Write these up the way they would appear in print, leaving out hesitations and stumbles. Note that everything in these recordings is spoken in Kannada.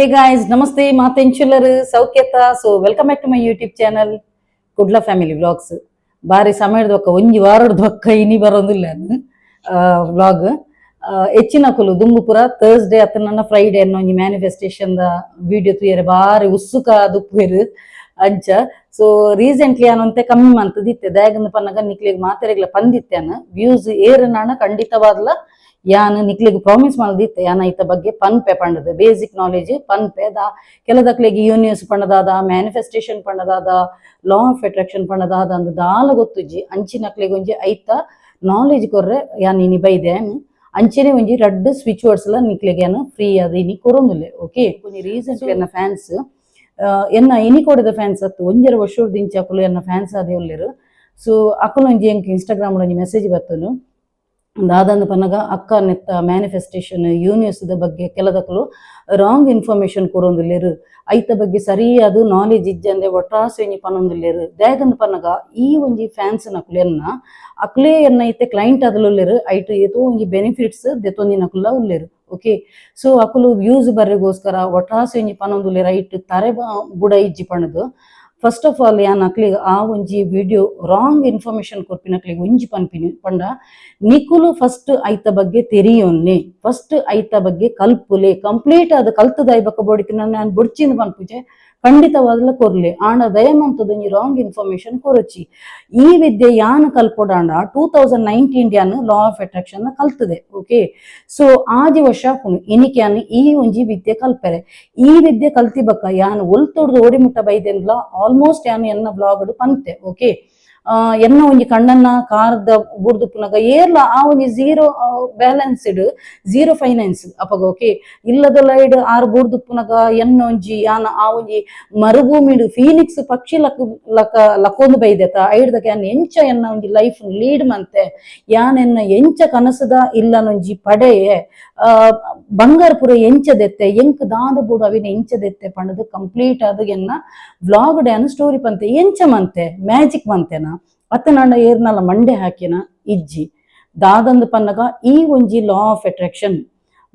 Hey guys, Namaste, Matenchularu, Sauketa. So welcome back to my YouTube channel, Kudla Family Vlogs. ಬಾರಿ ಸಮಯದ ಒಕ್ಕ ಒಂಜಿ ವಾರದ ಒಕ್ಕ ಇನಿ ಬರೋದಿಲ್ಲ ವ್ಲಾಗ್ ಹೆಚ್ಚಿನ ಕುಲು ದುಂಬುಪುರ ಥರ್ಸ್ಡೇ ಅತ್ತ ಫ್ರೈಡೇ ಅನ್ನೋ ಒಂಜಿ ಮ್ಯಾನಿಫೆಸ್ಟೇಷನ್ ದ ವಿಡಿಯೋ ತುಯರೆ ಬಾರಿ ಉತ್ಸುಕ ದುಪ್ಪೇರು ಅಂಚ ಸೊ ರೀಸೆಂಟ್ಲಿ ಅನಂತೆ ಕಮ್ಮಿ ಮಂತದಿತ್ತೆ ದಾಯಗಂದ ಪನ್ನಗ ನಿಕ್ಲಿಗೆ ಮಾತೆರೆಗ್ಲ ಪಂದಿತ್ತೇನು ವ್ಯೂಸ್ ಏರನಾಣ ಖಂಡಿತವಾಗ್ಲ ಯಾನ್ ನಿಕ್ಲಿಗೆ ಪ್ರಾಮಿಸ್ ಮಾಡ್ದಿತ್ತೆ ಯಾನ ಈತ ಬಗ್ಗೆ ಪನ್ಪೆ ಪಂಡದು ಬೇಸಿಕ್ ನಾಲೆಜ್ ಪನ್ಪೆ ಕೆಲದಕ್ಲೆಗೆ ಯೂನಿವರ್ಸ್ ಪಂಡದಾದ ಮ್ಯಾನಿಫೆಸ್ಟೇಷನ್ ಪಂಡದಾದ ಲಾ ಆಫ್ ಅಟ್ರಾಕ್ಷನ್ ಪಂಡದಾದ ಅಂದ್ ದಾಲ ಗೊತ್ತುಜಿ ಅಂಚಿನಕ್ಲೆಗೆ ಒಂಜಿ ಐತ ನಾಲೆಜ್ ಕೊರ್ರೆ ಯಾನ್ ಇನಿ ಬೈದೆ ಅಂಚೆನೆ ಒಂಜಿ ರಡ್ಡ್ ಸ್ವಿಚ್ ವರ್ಡ್ಸ್ ಲ ನಿಕ್ಲೆಗೆ ಯಾನು ಫ್ರೀ ಅದು ಇನಿ ಕೊರೊಂದುಲ್ಲೆ ಓಕೆ ಕೊಂಚ ರೀಸೆಂಟ್ ಎನ್ನ ಫ್ಯಾನ್ಸ್ ಎನ್ನ ಇನಿ ಕೊಡದ ಫ್ಯಾನ್ಸ್ ಅತ್ತು ಒಂಜರ ವರ್ಷದ ಇಂಚ ಅಕುಲು ಎನ್ನ ಫ್ಯಾನ್ಸ್ ಅದೇ ಉಲ್ಲೆರು ಸೊ ಅಕುಲು ಒಂಜಿ ಎಂಕ್ ಇನ್ಸ್ಟಾಗ್ರಾಮ್ ಒಂಜಿ ಮೆಸೇಜ್ ಬರ್ತನು ದಾದಂದು ಪನ್ನಗ ಅಕ್ಕ ನೆತ್ತ ಮ್ಯಾನಿಫೆಸ್ಟೇಷನ್ ಯೂನಿವರ್ಸ್ ಬಗ್ಗೆ ಕೆಲದಕ್ಕಲು ರಾಂಗ್ ಇನ್ಫಾರ್ಮೇಶನ್ ಕೊರೊಂದುಲ್ಲೆರು ಐತ ಬಗ್ಗೆ ಸರಿಯಾದ ನಾಲೆಜ್ ಇಜ್ಜಂದೆ ಒಟ್ರಾಸೆನಿ ಪನೊಂದುಲ್ಲೆರು ದಾಯಗಂದು ಪನ್ನಗ ಈ ಒಂಜಿ ಫ್ಯಾನ್ಸ್ ನಕುಲು ಎನ್ನ ಅಕ್ಲೇ ಎನ್ನ ಐತೆ ಕ್ಲೈಂಟ್ ಅದಲುಲ್ಲೆರು ಐಟ್ ಏತೋ ಒಂಜಿ ಬೆನಿಫಿಟ್ಸ್ ದೆತೊಂದಿನಕುಲ್ಲ ಉಲ್ಲೆರು ಓಕೆ ಸೊ ಅಕುಲು ವ್ಯೂಸ್ ಬರ್ರಿಗೋಸ್ಕರ ಒಟ್ರಾಸೆನಿ ಪನೊಂದುಲ್ಲೆರು ಐಟ್ ತರೆ ಬುಡ ಇಜ್ಜಿ ಪಣದು ಫಸ್ಟ್ ಆಫ್ ಆಲ್ ಯಾನ್ ಅಕ್ಲಿಗೆ ಆ ಒಂಜಿ ವಿಡಿಯೋ ರಾಂಗ್ ಇನ್ಫಾರ್ಮೇಶನ್ ಕೊರ್ಪಿನಕ್ಲಿಗೆ ಒಂಜಿ ಪನ್ಪಿನಿ ಪಂಡ ನಿಕುಲು ಫಸ್ಟ್ ಐತ ಬಗ್ಗೆ ತೆರಿಯೋನ್ನೆ ಫಸ್ಟ್ ಐತ ಬಗ್ಗೆ ಕಲ್ಪುಲೆ ಕಂಪ್ಲೀಟ್ ಅದು ಕಲ್ತದ ಐಬಕ್ಕ ಬೋಡಿಕೆ ನಾನು ಬುಡ್ಚಿಂದ ಪನ್ಪುಜೆ ಖಂಡಿತವಾಗ್ಲ ಕೊರ್ಲೆ ಆಂಡ ದಯಮಂತದೊಂಜಿ ರಾಂಗ್ ಇನ್ಫಾರ್ಮೇಶನ್ ಕೊರಚಿ ಈ ವಿದ್ಯೆ ಯಾನ್ ಕಲ್ಪೊಡಾಂಡ 2019 ಯಾನ್ ಲಾ ಆಫ್ ಅಟ್ರಾಕ್ಷನ್ ಕಲ್ತದೆ ಓಕೆ ಸೊ ಆಜಿ ವರ್ಷ ಕುಣು ಇನಿಕೆ ಯಾನ್ ಈ ಒಂಜಿ ವಿದ್ಯೆ ಕಲ್ಪೆರೆ ಈ ವಿದ್ಯೆ ಕಲ್ತಿಬಕ್ಕ ಯಾನ್ ಒಲ್ತೊಡ್ದು ಓಡಿಮುಟ್ಟ ಬೈದೆನ್ಲ ಆಲ್ಮೋಸ್ಟ್ ಯಾನ್ ಎನ್ನ ಬ್ಲಾಗ್ ಪಂತೆ ಓಕೆ ಎನ್ನ ಒಂಜಿ ಕಣ್ಣನ್ನ ಕಾರದ ಬುರ್ದುಪ್ಪುನಗ ಏರ್ಲ ಆ ಒಂಜಿ ಝೀರೋ ಬ್ಯಾಲೆನ್ಸ್ಡ್ ಝೀರೋ ಫೈನಾನ್ಸ್ ಅಪಗ ಓಕೆ ಇಲ್ಲದೊಲೈಡ್ ಆರು ಬುರ್ದುಪ್ಪುನಗ ಎನ್ನ ಒಂಜಿ ಯಾನ ಆ ಒಂಜಿ ಮರುಭೂಮಿಡು ಫೀನಿಕ್ಸ್ ಪಕ್ಷಿ ಲಕ್ಕೊಂದು ಬೈದೆತ ಐಡ್ದಕ ಯಾನ್ ಎಂಚ ಎನ್ನ ಒಂಜಿ ಲೈಫ್ ಲೀಡ್ ಮಂತೆ ಯಾನ್ ಎನ್ನ ಎಂಚ ಕನಸದ ಇಲ್ಲನೊಂಜಿ ಪಡೆಯೆ ಬಂಗಾರ ಪುರ ಎಂಚದೆತ್ತೆ ಎಂಕ್ ದಾದ ಬೂಡು ಅವಿನ ಎಂಚದೆತ್ತೆ ಪಂಡದು ಕಂಪ್ಲೀಟ್ ಆದ ಎನ್ನ ವ್ಲಾಗ್ ಡ್ಯಾನ್ ಸ್ಟೋರಿ ಪಂತೆ ಎಂಚ ಮಂತೆ ಮ್ಯಾಜಿಕ್ ಮಂತೆನ ಅತ್ತ ನಾಂಡ ಏರ್ನಲ್ಲ ಮಂಡೆ ಹಾಕಿನ ಇಜ್ಜಿ ದಾದಂದು ಪನ್ನಗ ಈ ಒಂಜಿ ಲಾ ಆಫ್ ಅಟ್ರಾಕ್ಷನ್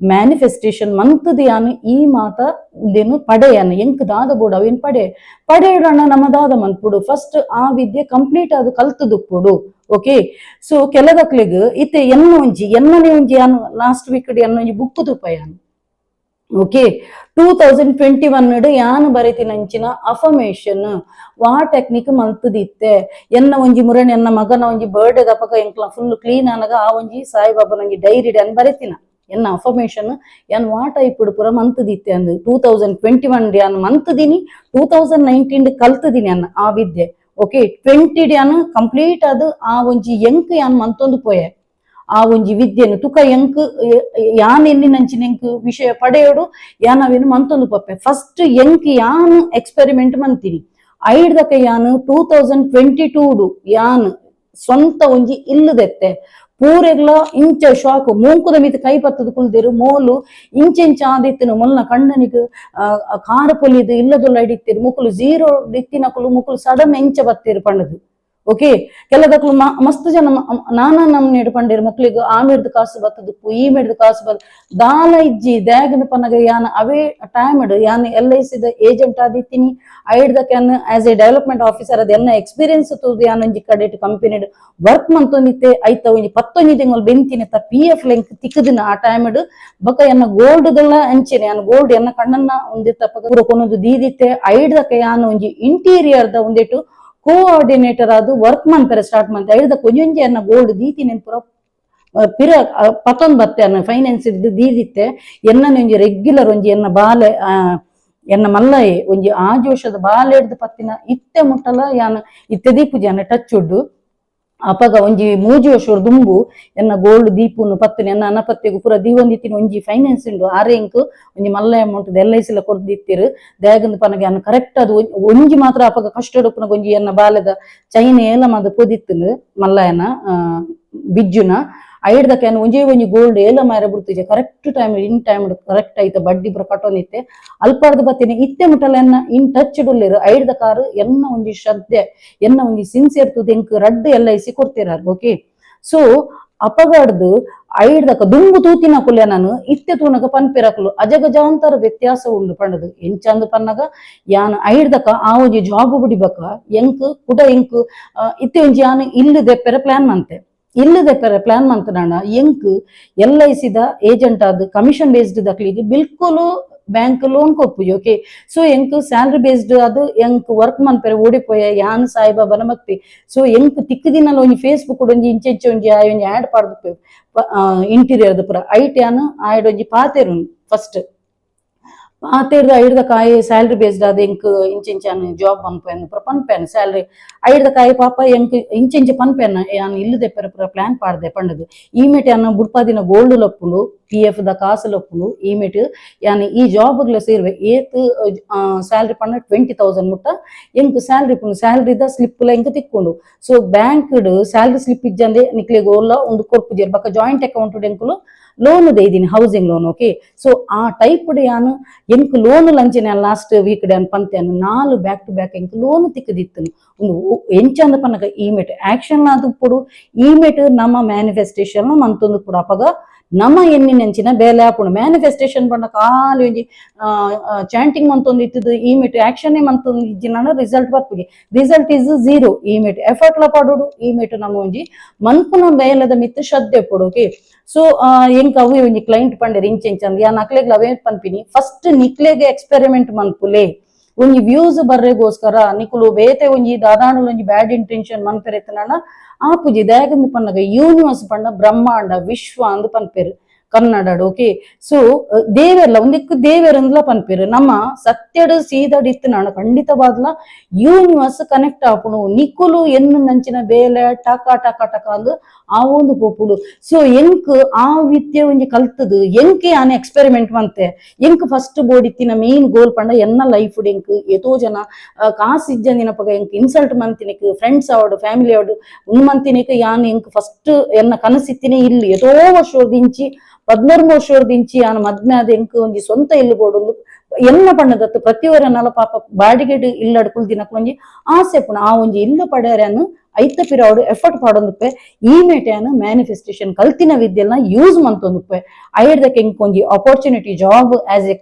ಮ್ಯಾನಿಫೆಸ್ಟೇಷನ್ ಮಂತದ ಯಾನು ಈ ಮಾತ ಇದೇನು ಪಡೆಯನ ಎಂಕ್ ದಾದ ಬೋಡು ಅವೇನ್ ಪಡೆಯಡಣ ನಮ್ಮದಾದ ಮನ್ಪುಡು ಫಸ್ಟ್ ಆ ವಿದ್ಯೆ ಕಂಪ್ಲೀಟ್ ಆದ ಕಲ್ತದುಪ್ಪುಡು ಓಕೆ ಸೊ ಕೆಲದಕ್ಲೆಗ್ ಇತ್ತೆ ಎನ್ನನೆ ಒಂಜಿ ಯಾನು ಲಾಸ್ಟ್ ವೀಕ್ ಎನ್ನ ಒಂಜಿ ಬುಕ್ ತುಪ್ಪ ಯಾನು ಓಕೆ 2021 ಯಾನು ಬರೆತಿನಂಚಿನ ಅಫರ್ಮೇಷನ್ ವಾ ಟೆಕ್ನಿಕ್ ಮಲ್ತದಿತ್ತೆ ಎನ್ನ ಒಂಜಿ ಮುರಣೆ ಎನ್ನ ಮಗನ ಒಂಜಿ ಬರ್ಡೇ ದಪಕ ಎಂಕ್ಲ ಫುಲ್ ಕ್ಲೀನ್ ಅನಗ ಆ ಒಂಜಿ ಸಾಯಿಬಾಬನ ಒಂಜಿ ಡೈರಿ ಅನ್ ಬರೆತಿನ ಎನ್ನ ಅಫರ್ಮೇಷನ್ ಯಾನ್ ವಾ ಟೈಪ್ ಪುರ ಮಂತದಿತ್ತೆ ಅಂದ್ 2021 ಯಾನ್ ಮಂತದಿನಿ 2019 ಕಲ್ತದಿನಿ ಅನ್ನ ಆ ವಿದ್ಯೆ ಓಕೆ 20 ಯಾನ್ ಕಂಪ್ಲೀಟ್ ಆದ್ ಆ ಒಂಜಿ ಎಂಕ್ ಯಾನ್ ಮಂತೊಂದು ಪೋಯೆ ಆ ಒಂಜಿ ವಿದ್ಯೆನು ತುಕ ಎಂಕ್ ಯಾನ್ ಎನ್ನಿನಂಚಿನ ಎಂಕ್ ವಿಷಯ ಪಡೆಯೋಡು ಯಾನ್ ಅವೇನು ಮಂತೊಂದು ಪೊಪ್ಪೆ ಫಸ್ಟ್ ಎಂಕ್ ಯಾನ್ ಎಕ್ಸ್ಪೆರಿಮೆಂಟ್ ಮಂತೀನಿ ಐಡ್ದಕ ಯಾನ್ 2022 ಯಾನ್ ಸ್ವಂತ ಒಂಜಿ ಇಲ್ಲದೆತ್ತೆ ಪೂರೆಗ್ಲ ಇಂಚ ಶಾಕ್ ಮೂಂಕುದ ಮಿತ್ ಕೈ ಪತ್ತದ ಕುಲ್ದೇರು ಮೋಲು ಇಂಚೆಂಚ ಆದಿತ್ತನು ಮೊಲ್ನ ಕಣ್ಣನಿಗೆ ಕಾರ ಪೊಲಿದು ಇಲ್ಲದೊಲ್ಲ ಇಡಿತ್ತೇರು ಮುಕುಲು ಝೀರೋ ದಿತ್ತಿನಕುಲು ಮುಕುಲು ಸಡನ್ ಎಂಚ ಬತ್ತೇರು ಪಂಡದು ಓಕೆ ಕೆಲದಕ್ಲು ಮಸ್ತ್ ಜನ ನಾನಾ ನಮ್ನೇಡು ಪಂಡೇರು ಮಕ್ಳಿಗೆ ಆ ಮೇಡ್ದು ಕಾಸು ಬತ್ತದಪ್ಪು ಈ ಮೇಡ್ದು ಕಾಸು ಬತ್ತ ದಾಲ ಇಜ್ಜಿ ದ್ಯಾಗದ ಪನ್ನಗ ಯಾನ್ ಅವೇ ಟೈಮ್ ಯಾನ್ LIC ಏಜೆಂಟ್ ಆದಿತ್ತೀನಿ ಐಡ್ದಕ್ಕೆ ಯಾನ್ ಆಸ್ ಎ ಡೆವಲಪ್ಮೆಂಟ್ ಆಫೀಸರ್ ಅದ ಎನ್ನ ಎಕ್ಸ್ಪೀರಿಯನ್ಸ್ ತೂದು ಯಾನ್ ಒಂಜಿ ಕಡೆಟ್ ಕಂಪನಿಡ್ ವರ್ಕ್ ಮಂತೊಂದಿತ್ತೆ ಐತ ಒಂಜಿ 11 ತಿಂಗಳು ಬೆಂತಿನೆತ್ತ PF ಲೆಂಕ್ ತಿಕ್ಕದಿನ ಆ ಟೈಮ್ ಬೊಕ ಎನ್ನ ಗೋಲ್ಡ್ ದಲ್ಲ ಅಂಚೆನೆ ಯಾನ್ ಗೋಲ್ಡ್ ಎನ್ನ ಕಣ್ಣನ್ನ ಒಂದಿತ್ತ ಪೂರ ಕೊನೊಂದು ದೀದಿತ್ತೆ ಐಡ್ದಕ್ಕೆ ಯಾನ್ ಒಂಜಿ ಇಂಟೀರಿಯರ್ ದ ಒಂದೇಟು ಕೋಆರ್ಡಿನೇಟರ್ ಅದು ವರ್ಕ್ ಮಂತಾರೆ ಸ್ಟಾರ್ಟ್ ಮಂತ್ ಐದ ಕೊಂಜೊಂಜಿ ಅನ್ನ ಗೋಲ್ಡ್ ದೀತಿನ ಪುರ ಪಿರ ಪತ್ತೊಂದು ಬತ್ತೆ ಅನ್ನ ಫೈನಾನ್ಸ್ ಇದ್ದು ದೀದಿತ್ತೆ ಎನ್ನನೆ ಒಂಜಿ ರೆಗ್ಯುಲರ್ ಒಂಜಿ ಎನ್ನ ಬಾಲೆ ಎನ್ನ ಮಲ್ಲಯೆ ಒಂಜಿ ಆ ಜೋಶದ ಬಾಲೆ ಹಿಡ್ದು ಪತ್ತಿನ ಇತ್ತೆ ಮುಟ್ಟಲ ಯಾನ್ ಇತ್ತೆ ದೀಪು ಜನ ಟಚ್ ಉಡ್ಡು ಅಪಗ ಒಂಜಿ ಮೂಜಿ ವರ್ಷ ದುಂಬು ಎನ್ನ ಗೋಲ್ಡ್ ದೀಪುನು ಪತ್ತುನಿ ಎನ್ನ ಅನಪತ್ತೆಗು ಪೂರ ದೀವೊಂದಿತ್ತಿನ ಒಂಜಿ ಫೈನಾನ್ಸ್ ಉಂಡು ಆರೆಂಕ್ ಒಂಜಿ ಮಲ್ಲ ಅಮೌಂಟ್ LIC ಕೊರ್ದಿತ್ತಿರು ದ್ಯಾಗಂದು ಪನಗ ಯಾನ್ ಕರೆಕ್ಟ್ ಅದು ಒಂಜಿ ಮಾತ್ರ ಅಪಗ ಕಷ್ಟಡುಪ್ಪುನ ಒಂಜಿ ಎನ್ನ ಬಾಲೆದ ಚೈನ್ ಏಲ ಮಾದ ಪೊದಿತ್ತನು ಮಲ್ಲಯನ ಬಿಜ್ಜುನ ಐಡ್ದಕ್ಕೆ ಯಾನ್ ಒಂಜಿ ಗೋಲ್ಡ್ ಏಲ ಮಾರ ಬಿಡ್ತಿಜೆ correct time in time correct ಐತೆ ಬಡ್ಡಿ ಪುರ ಕಟ್ಟೋನಿತ್ತೆ ಅಲ್ಪಾರ್ದು ಬತ್ತಿನ ಇತ್ತೆ ಮುಟ್ಟಲ ಎನ್ನ ಇನ್ ಟಚ್ ಡುಲ್ಲೆರು ಐಡ್ದ ಕಾರು ಎನ್ನ ಒಂಜಿ ಶ್ರದ್ಧೆ ಎನ್ನ ಒಂಜಿ ಸಿನ್ಸಿಯರ್ ತುದು ಎಂಕ್ ರಡ್ಡ್ LIC ಕೊಡ್ತಿರಾರು ಓಕೆ ಸೊ ಅಪಗಾಡ್ದು ಐಡ್ದಕ ದುಂಬು ತೂತಿನ ಕುಲೆ ನಾನು ಇತ್ತೆ ತೂನಗ ಪನ್ಪಿರಕಲು ಅಜಗಜಾಂತರ ವ್ಯತ್ಯಾಸ ಉಂಡು ಪಂಡದು ಎಂಚಂದ ಪನ್ನಗ ಯಾನ್ ಐಡ್ದಕ ಆ ಒಂಜಿ ಜಾಬ್ ಬಿಡಿಬೇಕ ಎಂಕ್ ಕುಡ ಎಂಕ್ ಇತ್ತೆ ಒಂಜಿ ಯಾನ್ ಇಲ್ಲು ದೆಪ್ಪೆರ ಪ್ಲಾನ್ ಮಂತೆ ಇಲ್ಲು ದೆಪ್ಪೆರ ಪ್ಲಾನ್ ಮಂತನಾಣ ಎಂಕ್ LICದ ಏಜೆಂಟ್ ಆದ್ ಕಮಿಷನ್ ಬೇಸ್ಡ್ ದಕ್ಲಿಗೆ ಬಿಲ್ಕುಲು ಬ್ಯಾಂಕ್ ಲೋನ್ ಕೊಪ್ಪುಜಿ ಓಕೆ ಸೊ ಎಂಕ್ ಸ್ಯಾಲ್ರಿ ಬೇಸ್ಡ್ ಅದು ಎಂಕ್ ವರ್ಕ್ ಮನ್ಪೆರೆ ಓಡಿಪೋಯ ಯಾನ್ ಸಾಯಿಬಾಬನ ಮಕ್ತಿ ಸೊ ಎಂಕ್ ತಿಕ್ಕ ದಿನಲ ಒಂಜಿ ಫೇಸ್ಬುಕ್ ಒಂಜಿ ಇಂಚೆಂಚೆ ಒಂಜಿ ಒಂಜಿ ಆಡ್ ಪಾಡ್ದು ಇಂಟೀರಿಯರ್ ಪುರ ಐಟ್ ಯಾನ್ ಆಯ್ಡ್ ಒಂಜಿ ಪಾತೆರು ಫಸ್ಟ್ ಪಾತೆರ್ದು ಐಡ್ದ ಕಾಯಿ ಸ್ಯಾಲ್ರಿ ಬೇಸ್ಡ್ ಆದ ಎಂಕ್ ಇಂಚೆಂಚಾನ್ ಜಾಬ್ ಪನ್ಪೆನ್ ಪುರ ಪನ್ಪೆನ್ ಸ್ಯಾಲ್ರಿ ಐಡ್ದ ಕಾಯಿ ಪಾಪ ಎಂಕ್ ಇಂಚೆಂಚೆ ಪನ್ಪೆನ್ ಯಾನ್ ಇಲ್ಲದೆ ಪುರ ಪ್ಲಾನ್ ಪಾಡ್ದೆ ಪಂಡದು ಈಮೆಟ್ ಯಾನ್ ಬುಡ್ಪಾದಿನ ಗೋಲ್ಡ್ ಲೊಪ್ಪುಂಡು PF ದ ಕಾಸು ಲೊಪ್ಪುಂಡು ಈಮೆಟ್ ಯಾನ್ ಈ ಜಾಬ್ಗ್ಲ ಸೇರ್ವೆ ಏತ್ ಸ್ಯಾಲ್ರಿ ಪಂಡ 20,000 ಮುಟ್ಟ ಎಂಕ್ ಸ್ಯಾಲ್ರಿ ಪುಂಡು ಸ್ಯಾಲ್ರಿದ ಸ್ಲಿಪ್ಲ ಎಂಕ್ ತಿಕ್ಕೊಂಡು ಸೊ ಬ್ಯಾಂಕ್ಡ್ ಸ್ಯಾಲ್ರಿ ಸ್ಲಿಪ್ ಇಜ್ಜಂದೆ ನಿಕ್ಲೆಗ್ ಓಲ್ಲ ಒಂದು ಕೊರ್ಪುಜೆರ್ ಬಕ್ಕ ಜಾಯಿಂಟ್ ಅಕೌಂಟ್ ಎಂಕುಲು ಲೋನ್ ದೇದಿನಿ ಹೌಸಿಂಗ್ ಲೋನ್ ಓಕೆ ಸೊ ಆ ಟೈಪ್ ಯಾನು ಎಂಕ್ ಲೋನ್ ಲಂಚನೆ ಲಾಸ್ಟ್ ವೀಕ್ ಡ್ಯಾನ್ ಪಂತೆನು 4 ಬ್ಯಾಕ್ ಟು ಬ್ಯಾಕ್ ಎಂಕ್ ಲೋನ್ ತಿಕ್ಕದಿತ್ತನು ಒಂದು ಎಂಚಂದ ಪನ್ನಗ ಈಮೆಟ್ ಆಕ್ಷನ್ ಅದು ಪುಡು ಈಮೆಟ್ ನಮ್ಮ ಮ್ಯಾನಿಫೆಸ್ಟೇಷನ್ ಮಂತೊಂದು ಪುಡು ಅಪಗ ನಮ್ಮ ಎನ್ನಿನೆಂಚಿನ ಬೇಲೆ ಆಪುಂಡು ಮ್ಯಾನಿಫೆಸ್ಟೇಷನ್ ಪಂಡ ಖಾಲಿ ಒಂಜಿ ಚಾಂಟಿಂಗ್ ಮಂತೊಂದು ಇತ್ತದು ಈಮೆಟ್ ಆಕ್ಷನ್ ಮಂತೊಂದು ಇಜ್ಜಿನ ರಿಸಲ್ಟ್ ಬರ್ಪುಜಿ ರಿಸಲ್ಟ್ ಇಸ್ ಝೀರೋ ಈಮೆಟ್ ಎಫರ್ಟ್ ಲ ಪಡುಡು ಈಮೆಟ್ ನಮ್ಮ ಒಂಜಿ ಮನ್ಪುನ ಬೇಲದ ಮಿತ್ತು ಶ್ರದ್ಧೆ ಪುಡು ಓಕೆ ಸೊ ಎಂಕ್ ಅವು ಒಂಜಿ ಕ್ಲೈಂಟ್ ಪಂಡೆರ್ ಇಂಚೆಂಚಂದ್ ಯಾ ನಕ್ಲೆಗ್ ಅವೇ ಪನ್ಪಿನಿ ಫಸ್ಟ್ ನಿಕ್ಲೆಗೆ ಎಕ್ಸ್ಪೆರಿಮೆಂಟ್ ಮನ್ಪುಲೆ ಒಂಜಿ ವ್ಯೂಸ್ ಬರ್ರೆಗೋಸ್ಕರ ನಿಕುಲು ಬೇತೆ ಒಂಜಿ ದಾದಾಂಡಲ ಒಂಜಿ ಬ್ಯಾಡ್ ಇಂಟೆನ್ಷನ್ ಮನ್ಪೆರೆತ್ತನ ಆಪುಜಿ ದಯಗಂದು ಪನ್ನಗ ಯೂನಿವರ್ಸ್ ಪಂಡ ಬ್ರಹ್ಮಾಂಡ ವಿಶ್ವ ಅಂದ್ ಪನ್ಪೆರು ಕನ್ನಡ ಓಕೆ ಸೊ ದೇವೆರ್ಲ ಒಂದಿಕ್ಕು ದೇವೆರಂದ್ಲ ಪನ್ಪೆರು ನಮ್ಮ ಸತ್ಯಡ್ ಸೀದಡ್ ಇತ್ತು ನಾನು ಖಂಡಿತವಾದ್ಲ ಯೂನಿವರ್ಸ್ ಕನೆಕ್ಟ್ ಆಪುಣು ನಿಕುಲು ಎನ್ನು ನಂಚಿನ ಬೇಲೆ ಟಕ ಟಕ ಟಕ ಅಂದ್ ಆ ಒಂದು ಪೋಪುಡು ಸೊ ಎಂಕ್ ಆ ವಿದ್ಯೆ ಒಂಜಿ ಕಲ್ತದು ಎಂಕೆ ಆನೆ ಎಕ್ಸ್ಪೆರಿಮೆಂಟ್ ಮಂತೆ ಎಂಕ್ ಫಸ್ಟ್ ಬೋಡಿತ್ತಿನ ಮೇನ್ ಗೋಲ್ ಪಂಡ ಎನ್ನ ಲೈಫ್ ಎಂಕ್ ಎತೋ ಜನ ಕಾಸು ಇಜ್ಜಂದಿನ ಪಗ ಎಂಕ್ ಇನ್ಸಲ್ಟ್ ಮಂತಿನಿಕ್ ಫ್ರೆಂಡ್ಸ್ ಅವಡು ಫ್ಯಾಮಿಲಿ ಅವಡು ಮಂತಿನಿಕ್ ಯಾನ್ ಎಂಕ್ ಫಸ್ಟ್ ಎನ್ನ ಕನಸಿತ್ತಿನೇ ಇಲ್ಲಿ ಎತೋ ವರ್ಷದಿಂಚಿ 13 ವರ್ಷದಿಂಚಿ ಯಾನ್ ಮದ್ಮೆ ಆದ ಎಂಕ್ ಒಂಜಿ ಸ್ವಂತ ಇಲ್ಲು ಬೋಡು ಎನ್ನ ಪಣ್ಣದತ್ತು ಪ್ರತಿಯೊರನ್ನಲ ಪಾಪ ಬಾಡಿಗೆಡ್ ಇಲ್ಲಡ್ ಕುಲ್ದಿನಕ್ ಒಂಜಿ ಆಸೆ ಪುಣ ಆ ಒಂಜಿ ಇಲ್ಲು ಪಡೆಯರನ್ನು ಐತ ಪಿರಾವಡು ಎಫರ್ಟ್ ಪಾಡೊಂದುಪ್ಪೆ ಈಮೆಟ್ ಯಾನ್ ಮ್ಯಾನಿಫೆಸ್ಟೇಷನ್ ಕಲ್ತಿನ ವಿದ್ಯೆಲ್ನ ಯೂಸ್ ಮಂತೊಂದುಪ್ಪೆ ಐಡ್ದಕ್ಕೆ ಎಂಕ್ ಒಂಜಿ opportunity job as a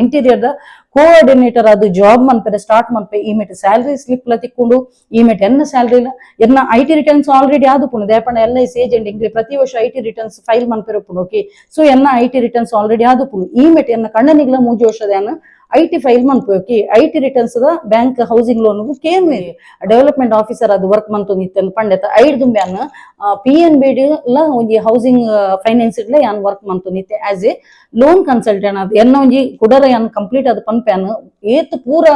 interior ದ ಕೋಆರ್ಡಿನೇಟರ್ ಅದು ಜಾಬ್ ಮನ್ಪೆರೆ ಸ್ಟಾರ್ಟ್ ಮನ್ಪೆ ಈಮೆಟ್ ಸ್ಯಾಲ್ರಿ ಸ್ಲಿಪ್ ಲ ತಿಕ್ಕೊಂಡು ಈಮೆಟ್ ಎನ್ನ ಸ್ಯಾಲ್ರಿ ಎನ್ನ IT ರಿಟರ್ನ್ಸ್ ಆಲ್ರೆಡಿ ಆದುಪುಂಡು ದೇಪಂಡ LIC ಏಜೆಂಟ್ ಇಂಗ್ಲಿ ಪ್ರತಿ ವರ್ಷ IT ರಿಟರ್ನ್ಸ್ ಫೈಲ್ ಮನ್ಪೆರಪುಂಡು ಓಕೆ ಸೊ ಎನ್ನ IT ರಿಟರ್ನ್ಸ್ ಆಲ್ರೆಡಿ ಆದುಪುಂಡು ಈಮೆಟ್ ಎನ್ನ ಕಣ್ಣನಿಗ್ಲ 3 ವರ್ಷದ ಯಾನ್ IT ಫೈಲ್ ಮನ್ಪು ಓಕೆ IT ರಿಟರ್ನ್ಸ್ ದ ಬ್ಯಾಂಕ್ ಹೌಸಿಂಗ್ ಲೋನ್ ಕೇನು ಡೆವಲಪ್ಮೆಂಟ್ ಆಫೀಸರ್ ಅದು ವರ್ಕ್ ಮಂತೊಂದಿತ್ತಂದು ಪಂಡೆತ ಐಡ್ ದುಂಬ್ಯಾನ್ PNB ಲ ಒಂಜಿ ಹೌಸಿಂಗ್ ಫೈನಾನ್ಸ್ ಇಡ್ಲ ಯಾನ್ ವರ್ಕ್ ಮಂತೊಂದಿತ್ತೆ ಆಸ್ ಎ ಲೋನ್ ಕನ್ಸಲ್ಟೆಂಟ್ ಅದು ಎನ್ನ ಒಂಜಿ ಕುಡರ ಯಾನ್ ಕಂಪ್ಲೀಟ್ ಅದು ಪನ್ಪ್ಯಾನ್ ಏತ್ ಪೂರ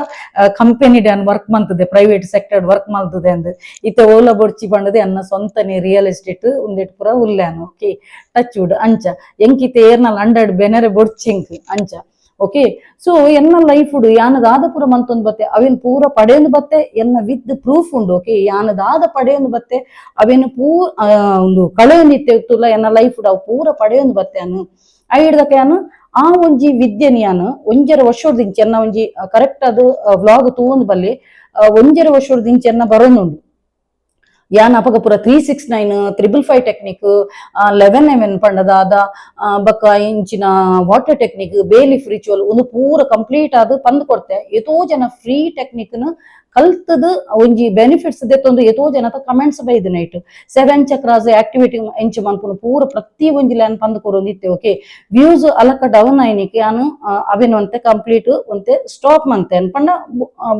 ಕಂಪೆನಿ ಯಾನ್ ವರ್ಕ್ ಮಂತದೆ ಪ್ರೈವೇಟ್ ಸೆಕ್ಟರ್ ವರ್ಕ್ ಮಲ್ತದೆ ಅಂದ್ ಇತ್ತೆ ಓಲ ಬೊಡ್ಚಿ ಪಂಡದೆ ಎನ್ನ ಸ್ವಂತನೇ ರಿಯಲ್ ಎಸ್ಟೇಟ್ ಒಂದೆಟ್ ಪೂರ ಉಲ್ಲಾನು ಓಕೆ ಟಚ್ ವುಡ್ ಅಂಚ ಎಂಕಿತೆ ಏರ್ನಲ್ 100 ಬೆನರೆ ಬೊಡ್ಚಿಂಕ್ ಅಂಚ ಓಕೆ ಸೊ ಎನ್ನ ಲೈಫ್ ಉಡು ಯಾನದಾದ ಪೂರ ಮಂತೊಂದು ಬತ್ತೆ ಅವೇನು ಪೂರ ಪಡೆಯೊಂದು ಬತ್ತೆ ಎನ್ನ ವಿತ್ ಪ್ರೂಫ್ ಉಂಡು ಓಕೆ ಯಾನದಾದ ಪಡೆಯೊಂದು ಬತ್ತೆ ಅವೇನು ಒಂದು ಕಳೆಯೊಂದಿತ್ತೆ ತುಲ ಎನ್ನ ಲೈಫ್ ಉಡು ಅವು ಪೂರ ಪಡೆಯೊಂದು ಬತ್ತೆ ಅನ್ನು ಐಡ್ದಕ್ಕೆ ಯಾನು ಆ ಒಂಜಿ ವಿದ್ಯೆನಿ ಯಾನು ಒಂಜರ ವರ್ಷದಿಂಚಿ ಎನ್ನ ಒಂಜಿ ಕರೆಕ್ಟ್ ಅದು ವ್ಲಾಗ್ ತೂವೊಂದು ಬಲ್ಲಿ ಒಂಜರ ವರ್ಷದಿಂಚಿ ಎನ್ನ ಬರೋನುಂಡು ಯಾನ್ ಅಪಗ ಪೂರ 369 555 ಟೆಕ್ನಿಕ್ 11mm ಪಂಡದಾದ ಬಕ್ಕ ಇಂಚಿನ ವಾಟರ್ ಟೆಕ್ನಿಕ್ ಬೇಲಿಫ್ ರಿಚುವಲ್ ಒಂದು ಪೂರ ಕಂಪ್ಲೀಟ್ ಆದ್ ಪಂದ್ ಕೊಡ್ತೆ ಎತೋ ಜನ ಫ್ರೀ ಟೆಕ್ನಿಕ್ ಕಲ್ತದ ಒಂಜಿ ಬೆನಿಫಿಟ್ಸ್ ದೆತ್ತೊಂದು ಎತೋ ಜನತ ಕಮೆಂಟ್ಸ್ ಬೈದ್ ನೈಟ್ 7 ಚಕ್ರಾಸ್ ಆಕ್ಟಿವಿಟಿ ಎಂಚ ಮನ್ಪುನು ಪೂರ ಪ್ರತಿ ಒಂಜಿ ಲ್ಯಾನ್ ಪಂದ್ ಕೊರೊಂದಿತ್ತೆ ಓಕೆ ವ್ಯೂಸ್ ಅಲಕ ಡೌನ್ ಆಯ್ನಿಕ್ ಯಾನು ಅವೇನು ಅಂತೆ ಕಂಪ್ಲೀಟ್ ಒಂತೆ ಸ್ಟಾಪ್ ಮಂತೆ ಅನ್ಪಂಡ